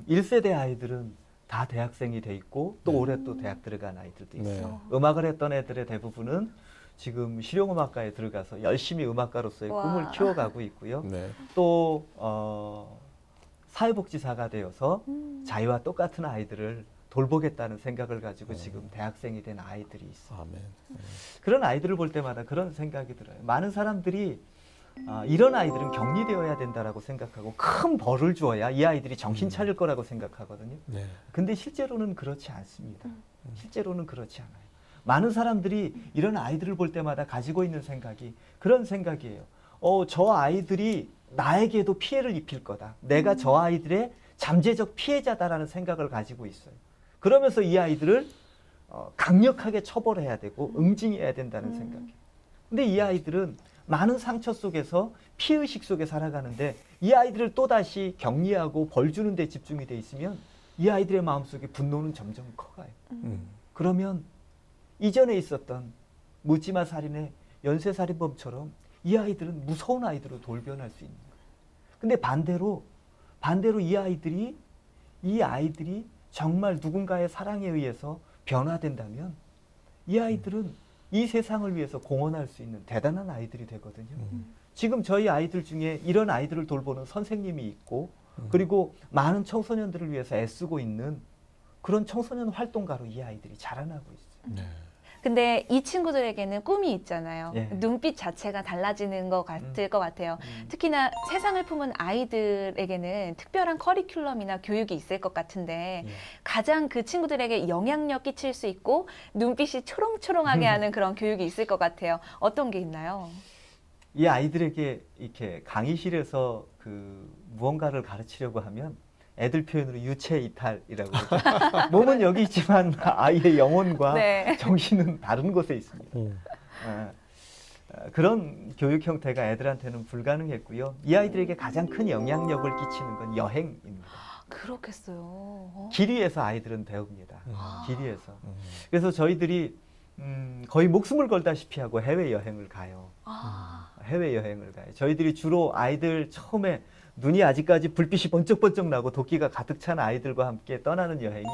1세대 아이들은 다 대학생이 돼 있고 또 올해 또 대학 들어간 아이들도 있어요. 음악을 했던 애들의 대부분은 지금 실용음악과에 들어가서 열심히 음악가로서의 와. 꿈을 키워가고 있고요. 네. 또 사회복지사가 되어서 자기와 똑같은 아이들을 돌보겠다는 생각을 가지고 지금 대학생이 된 아이들이 있어요. 아멘. 그런 아이들을 볼 때마다 그런 생각이 들어요. 많은 사람들이 이런 아이들은 격리되어야 된다라고 생각하고 큰 벌을 주어야 이 아이들이 정신 차릴 거라고 생각하거든요. 네. 근데 실제로는 그렇지 않습니다. 실제로는 그렇지 않아요. 많은 사람들이 이런 아이들을 볼 때마다 가지고 있는 생각이 그런 생각이에요. 저 아이들이 나에게도 피해를 입힐 거다. 내가 저 아이들의 잠재적 피해자다라는 생각을 가지고 있어요. 그러면서 이 아이들을 강력하게 처벌해야 되고 응징해야 된다는 생각이에요. 근데 이 아이들은 많은 상처 속에서 피해의식 속에 살아가는데 이 아이들을 또다시 격리하고 벌 주는 데 집중이 돼 있으면 이 아이들의 마음속에 분노는 점점 커가요. 그러면 이전에 있었던 묻지마 살인의 연쇄살인범처럼 이 아이들은 무서운 아이들로 돌변할 수 있는 거예요. 근데 반대로 이 아이들이 정말 누군가의 사랑에 의해서 변화된다면 이 아이들은 이 세상을 위해서 공헌할 수 있는 대단한 아이들이 되거든요. 지금 저희 아이들 중에 이런 아이들을 돌보는 선생님이 있고 그리고 많은 청소년들을 위해서 애쓰고 있는 그런 청소년 활동가로 이 아이들이 자라나고 있어요. 네. 근데 이 친구들에게는 꿈이 있잖아요. 예. 눈빛 자체가 달라지는 것 같을 것 같아요. 특히나 세상을 품은 아이들에게는 특별한 커리큘럼이나 교육이 있을 것 같은데 가장 그 친구들에게 영향력 끼칠 수 있고 눈빛이 초롱초롱하게 하는 그런 교육이 있을 것 같아요. 어떤 게 있나요? 이 아이들에게 이렇게 강의실에서 무언가를 가르치려고 하면 애들 표현으로 유체 이탈이라고 그러죠. 몸은 여기 있지만 아이의 영혼과 네. 정신은 다른 곳에 있습니다. 그런 교육 형태가 애들한테는 불가능했고요. 이 아이들에게 가장 큰 영향력을 끼치는 건 여행입니다. 그렇겠어요. 길 위에서 아이들은 배웁니다. 길 위에서. 그래서 저희들이 거의 목숨을 걸다시피 하고 해외여행을 가요. 해외여행을 가요. 저희들이 주로 아이들 처음에 눈이 아직까지 불빛이 번쩍번쩍 나고 도끼가 가득 찬 아이들과 함께 떠나는 여행이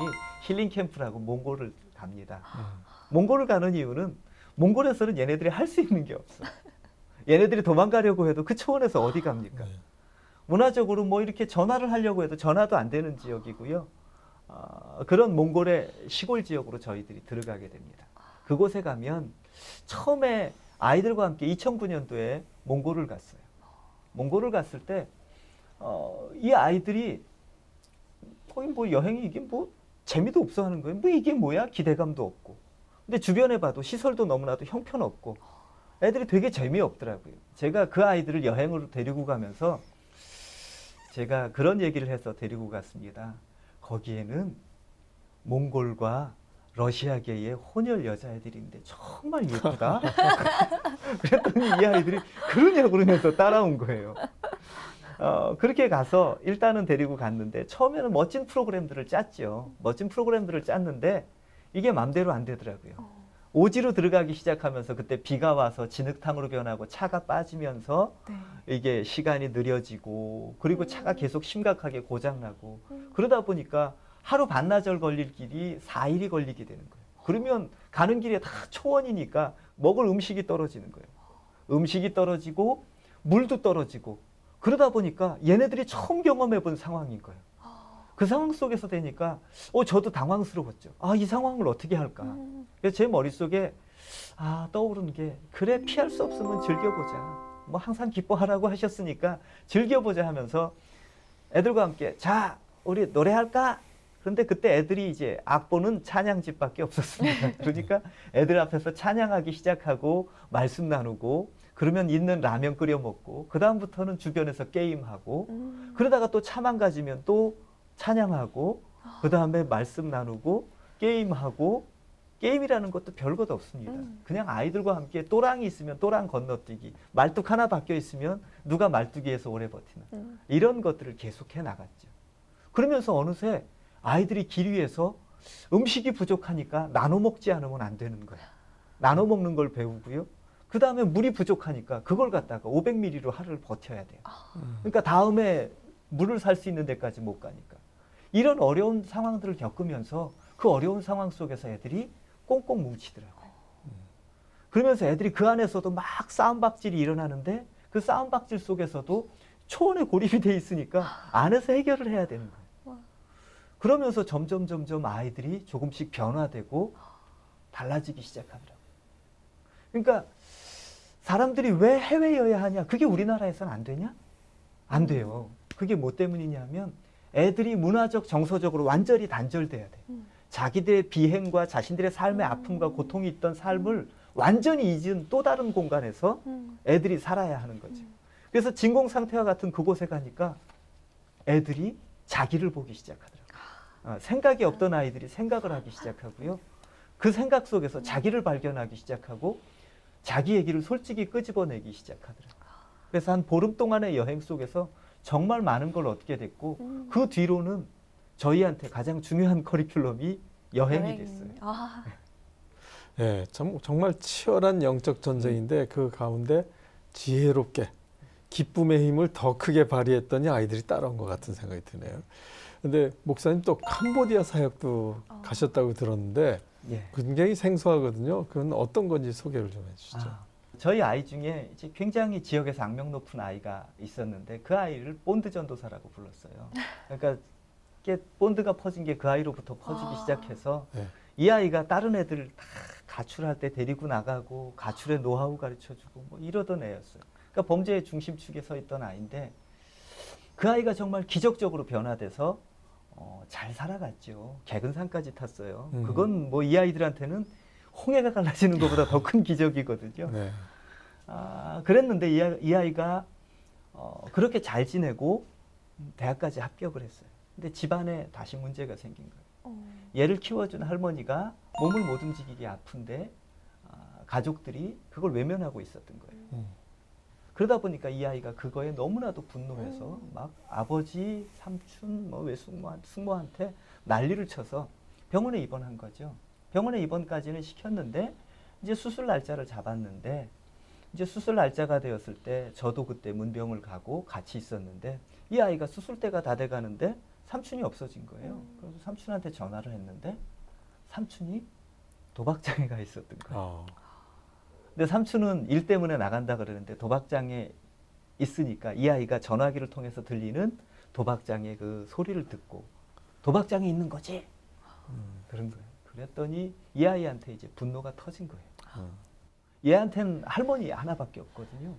힐링 캠프라고 몽골을 갑니다. 몽골을 가는 이유는 몽골에서는 얘네들이 할 수 있는 게 없어. 얘네들이 도망가려고 해도 그 초원에서 어디 갑니까? 문화적으로 뭐 이렇게 전화를 하려고 해도 전화도 안 되는 지역이고요. 그런 몽골의 시골 지역으로 저희들이 들어가게 됩니다. 그곳에 가면 처음에 아이들과 함께 2009년도에 몽골을 갔어요. 몽골을 갔을 때 이 아이들이 거의 뭐 여행이 이게 뭐 재미도 없어 하는 거예요. 뭐 이게 뭐야? 기대감도 없고. 근데 주변에 봐도 시설도 너무나도 형편없고 애들이 되게 재미없더라고요. 제가 그 아이들을 여행으로 데리고 가면서 제가 그런 얘기를 해서 데리고 갔습니다. 거기에는 몽골과 러시아계의 혼혈 여자애들이 있는데 정말 예쁘다. 그랬더니 이 아이들이 그러냐고 그러면서 따라온 거예요. 그렇게 가서 일단은 데리고 갔는데 처음에는 멋진 프로그램들을 짰죠. 멋진 프로그램들을 짰는데 이게 맘대로 안 되더라고요. 오지로 들어가기 시작하면서 그때 비가 와서 진흙탕으로 변하고 차가 빠지면서 이게 시간이 느려지고 그리고 차가 계속 심각하게 고장나고 그러다 보니까 하루 반나절 걸릴 길이 4일이 걸리게 되는 거예요. 그러면 가는 길에 다 초원이니까 먹을 음식이 떨어지는 거예요. 음식이 떨어지고 물도 떨어지고 그러다 보니까 얘네들이 처음 경험해 본 상황인 거예요. 그 상황 속에서 되니까 저도 당황스러웠죠. 이 상황을 어떻게 할까? 그래서 제 머릿속에 떠오르는 게 그래 피할 수 없으면 즐겨보자. 뭐 항상 기뻐하라고 하셨으니까 즐겨보자 하면서 애들과 함께 자 우리 노래할까? 그런데 그때 애들이 이제 악보는 찬양집밖에 없었습니다. 그러니까 애들 앞에서 찬양하기 시작하고 말씀 나누고 그러면 있는 라면 끓여 먹고 그 다음부터는 주변에서 게임하고 그러다가 또 차만 가지면 또 찬양하고 그 다음에 말씀 나누고 게임하고 게임이라는 것도 별것 없습니다. 그냥 아이들과 함께 또랑이 있으면 또랑 건너뛰기 말뚝 하나 바뀌어 있으면 누가 말뚝이에서 오래 버티나 이런 것들을 계속해 나갔죠. 그러면서 어느새 아이들이 길 위에서 음식이 부족하니까 나눠 먹지 않으면 안 되는 거야. 나눠 먹는 걸 배우고요. 그 다음에 물이 부족하니까 그걸 갖다가 500ml로 하루를 버텨야 돼요. 그러니까 다음에 물을 살 수 있는 데까지 못 가니까. 이런 어려운 상황들을 겪으면서 그 어려운 상황 속에서 애들이 꽁꽁 뭉치더라고요. 그러면서 애들이 그 안에서도 막 싸움박질이 일어나는데 그 싸움박질 속에서도 초원에 고립이 돼 있으니까 안에서 해결을 해야 되는 거예요. 그러면서 점점 아이들이 조금씩 변화되고 달라지기 시작하더라고요. 그러니까 사람들이 왜 해외여야 하냐? 그게 우리나라에서는 안 되냐? 안 돼요. 그게 뭐 때문이냐면 애들이 문화적, 정서적으로 완전히 단절돼야 돼. 자기들의 비행과 자신들의 삶의 아픔과 고통이 있던 삶을 완전히 잊은 또 다른 공간에서 애들이 살아야 하는 거죠. 그래서 진공 상태와 같은 그곳에 가니까 애들이 자기를 보기 시작하더라고요. 생각이 없던 아이들이 생각을 하기 시작하고요. 그 생각 속에서 자기를 발견하기 시작하고 자기 얘기를 솔직히 끄집어내기 시작하더라고요. 그래서 한 보름 동안의 여행 속에서 정말 많은 걸 얻게 됐고 그 뒤로는 저희한테 가장 중요한 커리큘럼이 여행이 됐어요. 아. 예, 정말 치열한 영적 전쟁인데 그 가운데 지혜롭게 기쁨의 힘을 더 크게 발휘했더니 아이들이 따라온 것 같은 생각이 드네요. 근데 목사님 또 캄보디아 사역도 가셨다고 들었는데 예. 굉장히 생소하거든요. 그건 어떤 건지 소개를 좀 해주시죠. 저희 아이 중에 이제 굉장히 지역에서 악명 높은 아이가 있었는데 그 아이를 본드 전도사라고 불렀어요. 그러니까 본드가 퍼진 게 그 아이로부터 퍼지기 시작해서 네. 이 아이가 다른 애들 다 가출할 때 데리고 나가고 가출의 노하우 가르쳐주고 뭐 이러던 애였어요. 그러니까 범죄의 중심축에 서 있던 아이인데 그 아이가 정말 기적적으로 변화돼서 잘 살아갔죠. 개근상까지 탔어요. 그건 뭐 이 아이들한테는 홍해가 갈라지는 것보다 더 큰 기적이거든요. 네. 그랬는데 이 아이가 그렇게 잘 지내고 대학까지 합격을 했어요. 근데 집안에 다시 문제가 생긴 거예요. 얘를 키워준 할머니가 몸을 못 움직이게 아픈데 가족들이 그걸 외면하고 있었던 거예요. 그러다 보니까 이 아이가 그거에 너무나도 분노해서 막 아버지, 삼촌, 뭐 외숙모한테 난리를 쳐서 병원에 입원한 거죠. 병원에 입원까지는 시켰는데 이제 수술 날짜를 잡았는데 이제 수술 날짜가 되었을 때 저도 그때 문병을 가고 같이 있었는데 이 아이가 수술 때가 다 돼가는데 삼촌이 없어진 거예요. 그래서 삼촌한테 전화를 했는데 삼촌이 도박장애가 있었던 거예요. 근데 삼촌은 일 때문에 나간다 그러는데 도박장애 있으니까 이 아이가 전화기를 통해서 들리는 도박장애 그 소리를 듣고 도박장애 있는 거지? 그런 거예요. 그랬더니 이 아이한테 이제 분노가 터진 거예요. 얘한테는 할머니 하나밖에 없거든요.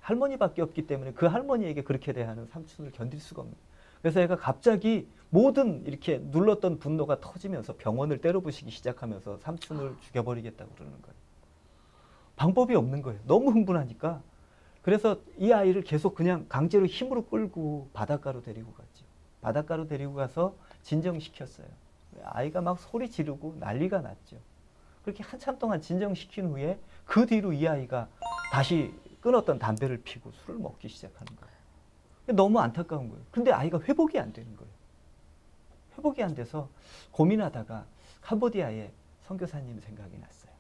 할머니밖에 없기 때문에 그 할머니에게 그렇게 대하는 삼촌을 견딜 수가 없는 거예요. 그래서 얘가 갑자기 모든 이렇게 눌렀던 분노가 터지면서 병원을 때려부시기 시작하면서 삼촌을 죽여버리겠다고 그러는 거예요. 방법이 없는 거예요. 너무 흥분하니까. 그래서 이 아이를 계속 그냥 강제로 힘으로 끌고 바닷가로 데리고 갔죠. 바닷가로 데리고 가서 진정시켰어요. 아이가 막 소리 지르고 난리가 났죠. 그렇게 한참 동안 진정시킨 후에 그 뒤로 이 아이가 다시 끊었던 담배를 피고 술을 먹기 시작하는 거예요. 너무 안타까운 거예요. 근데 아이가 회복이 안 되는 거예요. 회복이 안 돼서 고민하다가 캄보디아에 선교사님 생각이 났어요.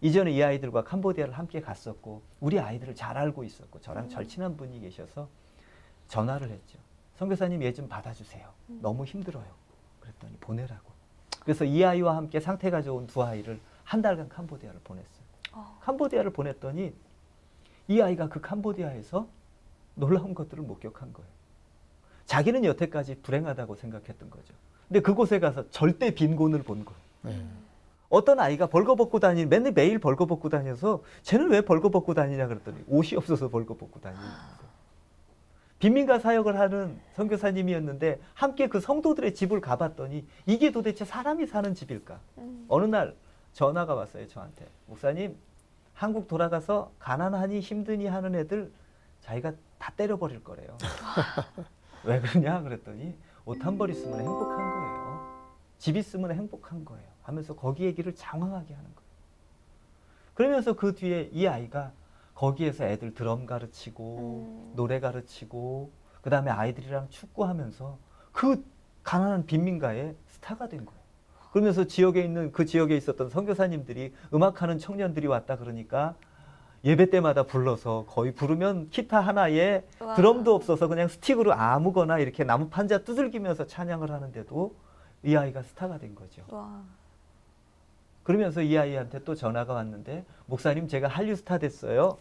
이전에 이 아이들과 캄보디아를 함께 갔었고 우리 아이들을 잘 알고 있었고 저랑 절친한 분이 계셔서 전화를 했죠. 선교사님 얘 좀 받아주세요. 너무 힘들어요. 그랬더니 보내라고. 그래서 이 아이와 함께 상태가 좋은 두 아이를 한 달간 캄보디아를 보냈어요. 캄보디아를 보냈더니 이 아이가 그 캄보디아에서 놀라운 것들을 목격한 거예요. 자기는 여태까지 불행하다고 생각했던 거죠. 근데 그곳에 가서 절대 빈곤을 본 거예요. 어떤 아이가 벌거벗고 맨날 매일 벌거벗고 다녀서 쟤는 왜 벌거벗고 다니냐 그랬더니 옷이 없어서 벌거벗고 다니는 거예요. 빈민가 사역을 하는 선교사님이었는데 함께 그 성도들의 집을 가봤더니 이게 도대체 사람이 사는 집일까? 어느 날 전화가 왔어요, 저한테. 목사님, 한국 돌아가서 가난하니 힘드니 하는 애들 자기가 다 때려버릴 거래요. 왜 그러냐 그랬더니 옷 한 벌 있으면 행복한 거예요. 집 있으면 행복한 거예요. 하면서 거기 얘기를 장황하게 하는 거예요. 그러면서 그 뒤에 이 아이가 거기에서 애들 드럼 가르치고 노래 가르치고 그 다음에 아이들이랑 축구하면서 그 가난한 빈민가의 스타가 된 거예요. 그러면서 그 지역에 있었던 선교사님들이 음악하는 청년들이 왔다 그러니까 예배 때마다 불러서 거의 부르면 기타 하나에 드럼도 없어서 그냥 스틱으로 아무거나 이렇게 나무 판자 두들기면서 찬양을 하는데도 이 아이가 스타가 된 거죠. 그러면서 이 아이한테 또 전화가 왔는데 목사님 제가 한류 스타 됐어요.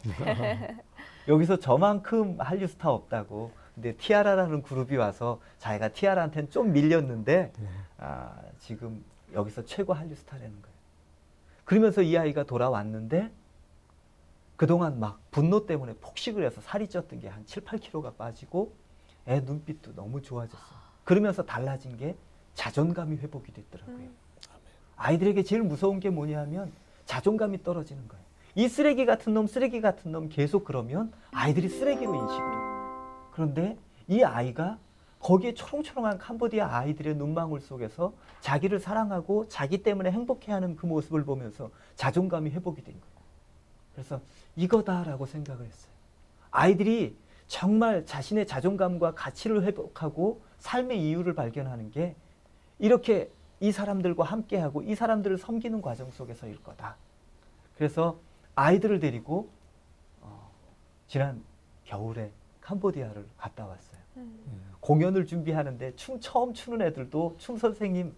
여기서 저만큼 한류 스타 없다고 근데 티아라라는 그룹이 와서 자기가 티아라한테는 좀 밀렸는데 지금 여기서 최고 한류 스타라는 거예요. 그러면서 이 아이가 돌아왔는데 그동안 막 분노 때문에 폭식을 해서 살이 쪘던 게 한 7, 8kg가 빠지고 애 눈빛도 너무 좋아졌어요. 그러면서 달라진 게 자존감이 회복이 됐더라고요. 아이들에게 제일 무서운 게 뭐냐면 자존감이 떨어지는 거예요. 이 쓰레기 같은 놈 계속 그러면 아이들이 쓰레기로 인식을 해요. 그런데 이 아이가 거기에 초롱초롱한 캄보디아 아이들의 눈망울 속에서 자기를 사랑하고 자기 때문에 행복해하는 그 모습을 보면서 자존감이 회복이 된 거예요. 그래서 이거다라고 생각을 했어요. 아이들이 정말 자신의 자존감과 가치를 회복하고 삶의 이유를 발견하는 게 이렇게 이 사람들과 함께하고 이 사람들을 섬기는 과정 속에서일 거다. 그래서 아이들을 데리고 지난 겨울에 캄보디아를 갔다 왔어요. 공연을 준비하는데 춤 처음 추는 애들도 춤 선생님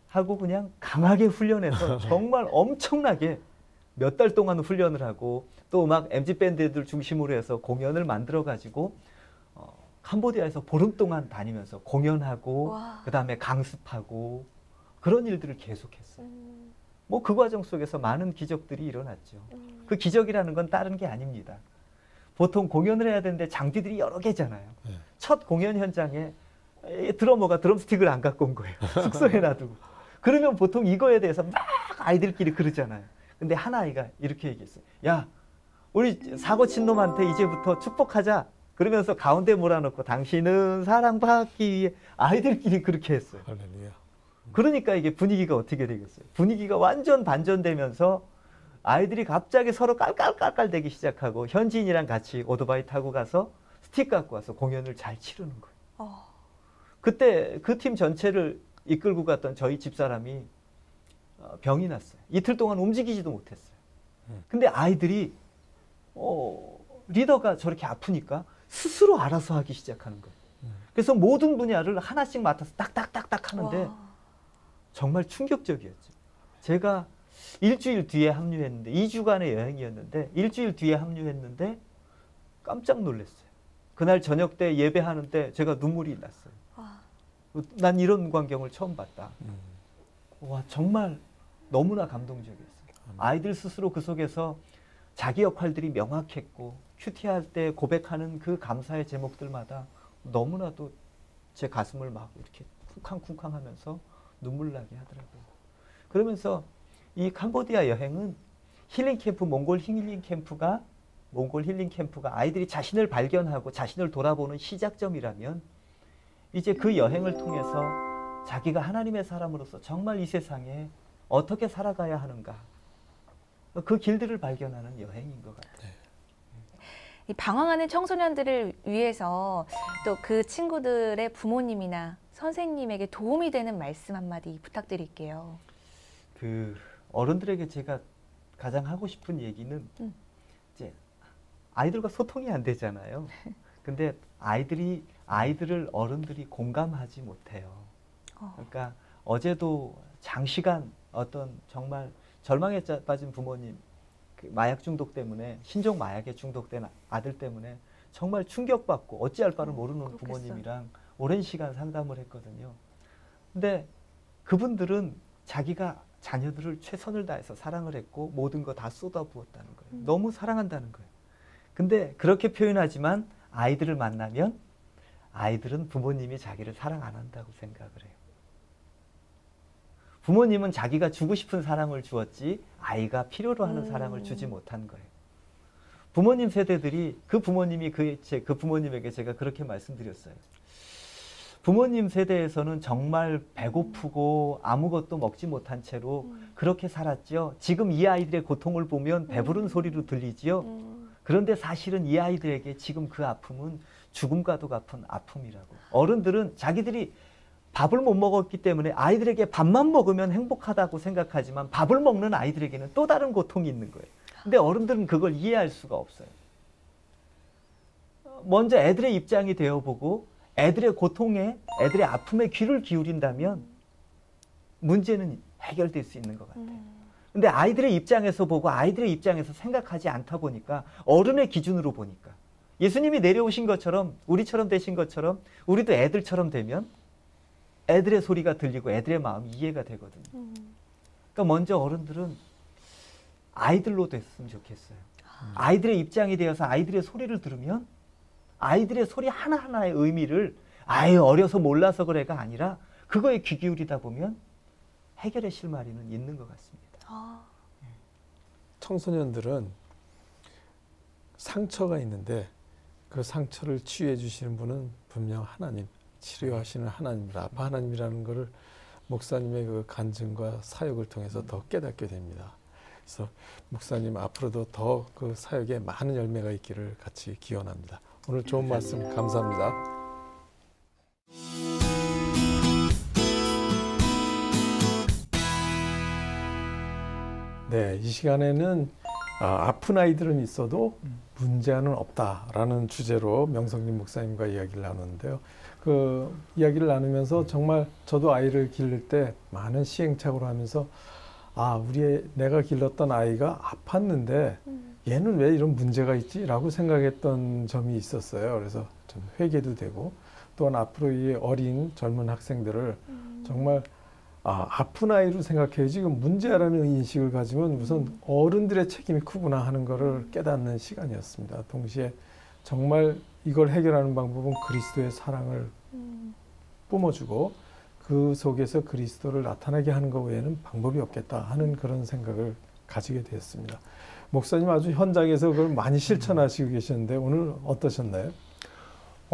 하고 그냥 강하게 훈련해서 정말 엄청나게 몇 달 동안 훈련을 하고 또 막 MZ 밴드들 중심으로 해서 공연을 만들어 가지고 캄보디아에서 보름 동안 다니면서 공연하고 그 다음에 강습하고 그런 일들을 계속했어요. 뭐 그 과정 속에서 많은 기적들이 일어났죠. 그 기적이라는 건 다른 게 아닙니다. 보통 공연을 해야 되는데 장비들이 여러 개잖아요. 첫 공연 현장에 드러머가 드럼스틱을 안 갖고 온 거예요. 숙소에 놔두고. 그러면 보통 이거에 대해서 막 아이들끼리 그러잖아요. 근데 한 아이가 이렇게 얘기했어요. 야, 우리 사고 친 놈한테 이제부터 축복하자. 그러면서 가운데 몰아넣고 당신은 사랑받기 위해 아이들끼리 그렇게 했어요. 할렐루야. 그러니까 이게 분위기가 어떻게 되겠어요? 분위기가 완전 반전되면서 아이들이 갑자기 서로 깔깔깔깔대기 시작하고 현지인이랑 같이 오토바이 타고 가서 스틱 갖고 와서 공연을 잘 치르는 거예요. 그때 그 팀 전체를 이끌고 갔던 저희 집사람이 병이 났어요. 이틀 동안 움직이지도 못했어요. 근데 아이들이 리더가 저렇게 아프니까 스스로 알아서 하기 시작하는 거예요. 그래서 모든 분야를 하나씩 맡아서 딱딱딱딱 하는데 정말 충격적이었죠. 제가 일주일 뒤에 합류했는데 2주간의 여행이었는데 일주일 뒤에 합류했는데 깜짝 놀랐어요. 그날 저녁 때 예배하는데 제가 눈물이 났어요. 난 이런 광경을 처음 봤다. 와, 정말 너무나 감동적이었어요. 아이들 스스로 그 속에서 자기 역할들이 명확했고 큐티할 때 고백하는 그 감사의 제목들마다 너무나도 제 가슴을 막 이렇게 쿵쾅쿵쾅 하면서 눈물 나게 하더라고요. 그러면서 이 캄보디아 여행은 힐링 캠프, 몽골 힐링 캠프가 아이들이 자신을 발견하고 자신을 돌아보는 시작점이라면 이제 그 여행을 통해서 자기가 하나님의 사람으로서 정말 이 세상에 어떻게 살아가야 하는가 그 길들을 발견하는 여행인 것 같아요. 이 방황하는 청소년들을 위해서 또 그 친구들의 부모님이나 선생님에게 도움이 되는 말씀 한마디 부탁드릴게요. 그 어른들에게 제가 가장 하고 싶은 얘기는 이제 아이들과 소통이 안 되잖아요. 근데 아이들을 어른들이 공감하지 못해요. 그러니까 어제도 장시간 어떤 정말 절망에 빠진 부모님, 그 마약 중독 때문에 신종 마약에 중독된 아들 때문에 정말 충격받고 어찌할 바를 모르는 부모님이랑 오랜 시간 상담을 했거든요. 근데 그분들은 자기가 자녀들을 최선을 다해서 사랑을 했고 모든 거 다 쏟아부었다는 거예요. 너무 사랑한다는 거예요. 근데 그렇게 표현하지만 아이들을 만나면 아이들은 부모님이 자기를 사랑 안 한다고 생각을 해요. 부모님은 자기가 주고 싶은 사랑을 주었지 아이가 필요로 하는 사랑을 주지 못한 거예요. 부모님 세대들이 그 부모님에게 제가 그렇게 말씀드렸어요. 부모님 세대에서는 정말 배고프고 아무것도 먹지 못한 채로 그렇게 살았죠. 지금 이 아이들의 고통을 보면 배부른 소리로 들리지요. 그런데 사실은 이 아이들에게 지금 그 아픔은 죽음과도 같은 아픔이라고. 어른들은 자기들이 밥을 못 먹었기 때문에 아이들에게 밥만 먹으면 행복하다고 생각하지만 밥을 먹는 아이들에게는 또 다른 고통이 있는 거예요. 근데 어른들은 그걸 이해할 수가 없어요. 먼저 애들의 입장이 되어보고 애들의 고통에, 애들의 아픔에 귀를 기울인다면 문제는 해결될 수 있는 것 같아요. 근데 아이들의 입장에서 보고 아이들의 입장에서 생각하지 않다 보니까 어른의 기준으로 보니까 예수님이 내려오신 것처럼 우리처럼 되신 것처럼 우리도 애들처럼 되면 애들의 소리가 들리고 애들의 마음이 이해가 되거든요. 그러니까 먼저 어른들은 아이들로 됐으면 좋겠어요. 아이들의 입장이 되어서 아이들의 소리를 들으면 아이들의 소리 하나하나의 의미를 아예 어려서 몰라서 그래가 아니라 그거에 귀 기울이다 보면 해결의 실마리는 있는 것 같습니다. 청소년들은 상처가 있는데 그 상처를 치유해 주시는 분은 분명 하나님, 치료하시는 하나님이라, 아빠 하나님이라는 것을 목사님의 그 간증과 사역을 통해서 더 깨닫게 됩니다. 그래서 목사님 앞으로도 더 그 사역에 많은 열매가 있기를 같이 기원합니다. 오늘 좋은 말씀 감사합니다. 네, 이 시간에는 아픈 아이들은 있어도 문제는 없다라는 주제로 명성진 목사님과 이야기를 나누는데요. 그 이야기를 나누면서 정말 저도 아이를 기를 때 많은 시행착오를 하면서 내가 길렀던 아이가 아팠는데 얘는 왜 이런 문제가 있지? 라고 생각했던 점이 있었어요. 그래서 좀 회개도 되고 또한 앞으로 이 어린 젊은 학생들을 정말 아픈 아이로 생각해야지 이건 문제라는 인식을 가지면 우선 어른들의 책임이 크구나 하는 것을 깨닫는 시간이었습니다. 동시에 정말 이걸 해결하는 방법은 그리스도의 사랑을 뿜어주고 그 속에서 그리스도를 나타나게 하는 것 외에는 방법이 없겠다 하는 그런 생각을 가지게 되었습니다. 목사님 아주 현장에서 그걸 많이 실천하시고 계셨는데 오늘 어떠셨나요?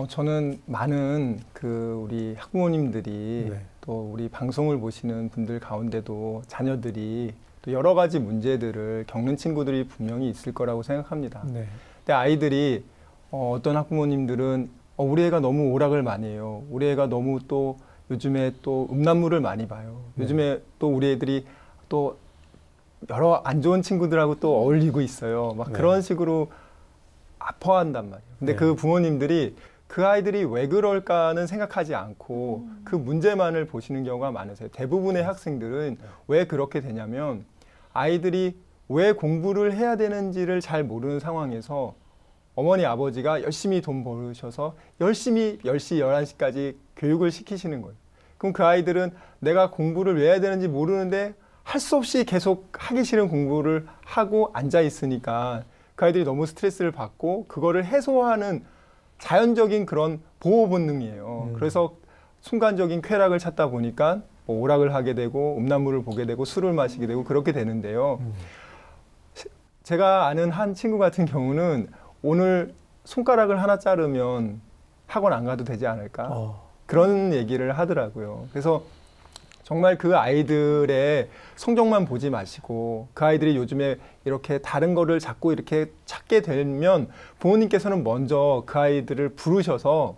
저는 많은 우리 학부모님들이 네. 또 우리 방송을 보시는 분들 가운데도 자녀들이 또 여러 가지 문제들을 겪는 친구들이 분명히 있을 거라고 생각합니다. 네. 근데 아이들이 어떤 학부모님들은 우리 애가 너무 오락을 많이 해요. 우리 애가 너무 또 요즘에 또 음란물을 많이 봐요. 네. 요즘에 또 우리 애들이 또 여러 안 좋은 친구들하고 또 어울리고 있어요. 막 네. 그런 식으로 아파한단 말이에요. 근데 네. 그 부모님들이 그 아이들이 왜 그럴까는 생각하지 않고 그 문제만을 보시는 경우가 많으세요. 대부분의 학생들은 왜 그렇게 되냐면 아이들이 왜 공부를 해야 되는지를 잘 모르는 상황에서 어머니 아버지가 열심히 돈 벌으셔서 열심히 10시, 11시까지 교육을 시키시는 거예요. 그럼 그 아이들은 내가 공부를 왜 해야 되는지 모르는데 할 수 없이 계속 하기 싫은 공부를 하고 앉아 있으니까 그 아이들이 너무 스트레스를 받고 그거를 해소하는 자연적인 그런 보호 본능이에요. 그래서 순간적인 쾌락을 찾다 보니까 뭐 오락을 하게 되고 음란물을 보게 되고 술을 마시게 되고 그렇게 되는데요. 제가 아는 한 친구 같은 경우는 오늘 손가락을 하나 자르면 학원 안 가도 되지 않을까? 그런 얘기를 하더라고요. 그래서 정말 그 아이들의 성적만 보지 마시고 그 아이들이 요즘에 이렇게 다른 거를 자꾸 이렇게 찾게 되면 부모님께서는 먼저 그 아이들을 부르셔서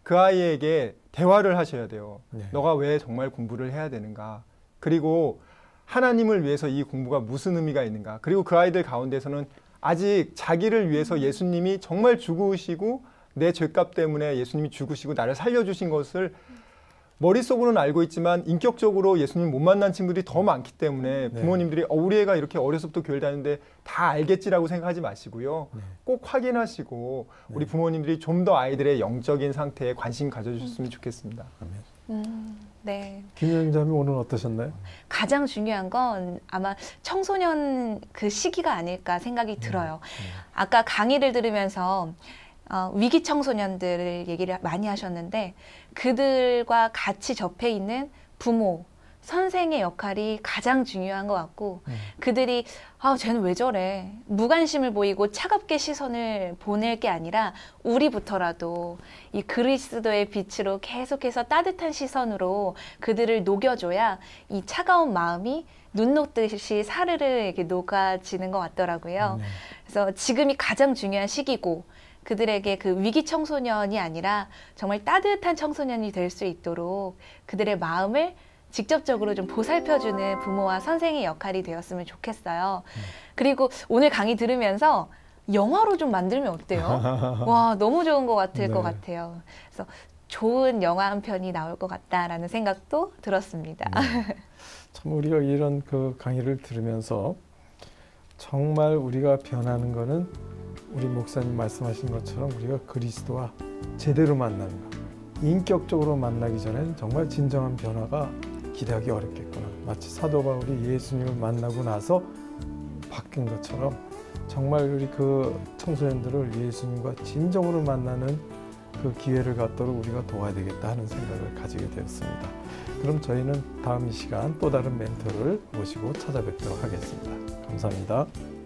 그 아이에게 대화를 하셔야 돼요. 네. 너가 왜 정말 공부를 해야 되는가? 그리고 하나님을 위해서 이 공부가 무슨 의미가 있는가? 그리고 그 아이들 가운데서는 아직 자기를 위해서 예수님이 정말 죽으시고 내 죄값 때문에 예수님이 죽으시고 나를 살려주신 것을 머릿속으로는 알고 있지만 인격적으로 예수님 못 만난 친구들이 더 많기 때문에 부모님들이 우리 애가 이렇게 어려서부터 교회를 다니는데 다 알겠지라고 생각하지 마시고요. 꼭 확인하시고 우리 부모님들이 좀 더 아이들의 영적인 상태에 관심 가져주셨으면 좋겠습니다. 네. 김영자님 오늘 어떠셨나요? 가장 중요한 건 아마 청소년 그 시기가 아닐까 생각이 들어요. 아까 강의를 들으면서 위기 청소년들을 얘기를 많이 하셨는데 그들과 같이 접해 있는 부모, 선생의 역할이 가장 중요한 것 같고 그들이 쟤는 왜 저래? 무관심을 보이고 차갑게 시선을 보낼 게 아니라 우리부터라도 이 그리스도의 빛으로 계속해서 따뜻한 시선으로 그들을 녹여줘야 이 차가운 마음이 눈 녹듯이 사르르 이렇게 녹아지는 것 같더라고요. 그래서 지금이 가장 중요한 시기고 그들에게 그 위기 청소년이 아니라 정말 따뜻한 청소년이 될 수 있도록 그들의 마음을 직접적으로 좀 보살펴주는 부모와 선생의 역할이 되었으면 좋겠어요. 그리고 오늘 강의 들으면서 영화로 좀 만들면 어때요? 와, 너무 좋은 것 같을 것 같아요. 그래서 좋은 영화 한 편이 나올 것 같다라는 생각도 들었습니다. 참 우리가 이런 그 강의를 들으면서 정말 우리가 변하는 거는 우리 목사님 말씀하신 것처럼 우리가 그리스도와 제대로 만나는 것, 인격적으로 만나기 전에는 정말 진정한 변화가 기대하기 어렵겠구나. 마치 사도 바울이 예수님을 만나고 나서 바뀐 것처럼 정말 우리 그 청소년들을 예수님과 진정으로 만나는 그 기회를 갖도록 우리가 도와야 되겠다 하는 생각을 가지게 되었습니다. 그럼 저희는 다음 이 시간 또 다른 멘토를 모시고 찾아뵙도록 하겠습니다. 감사합니다.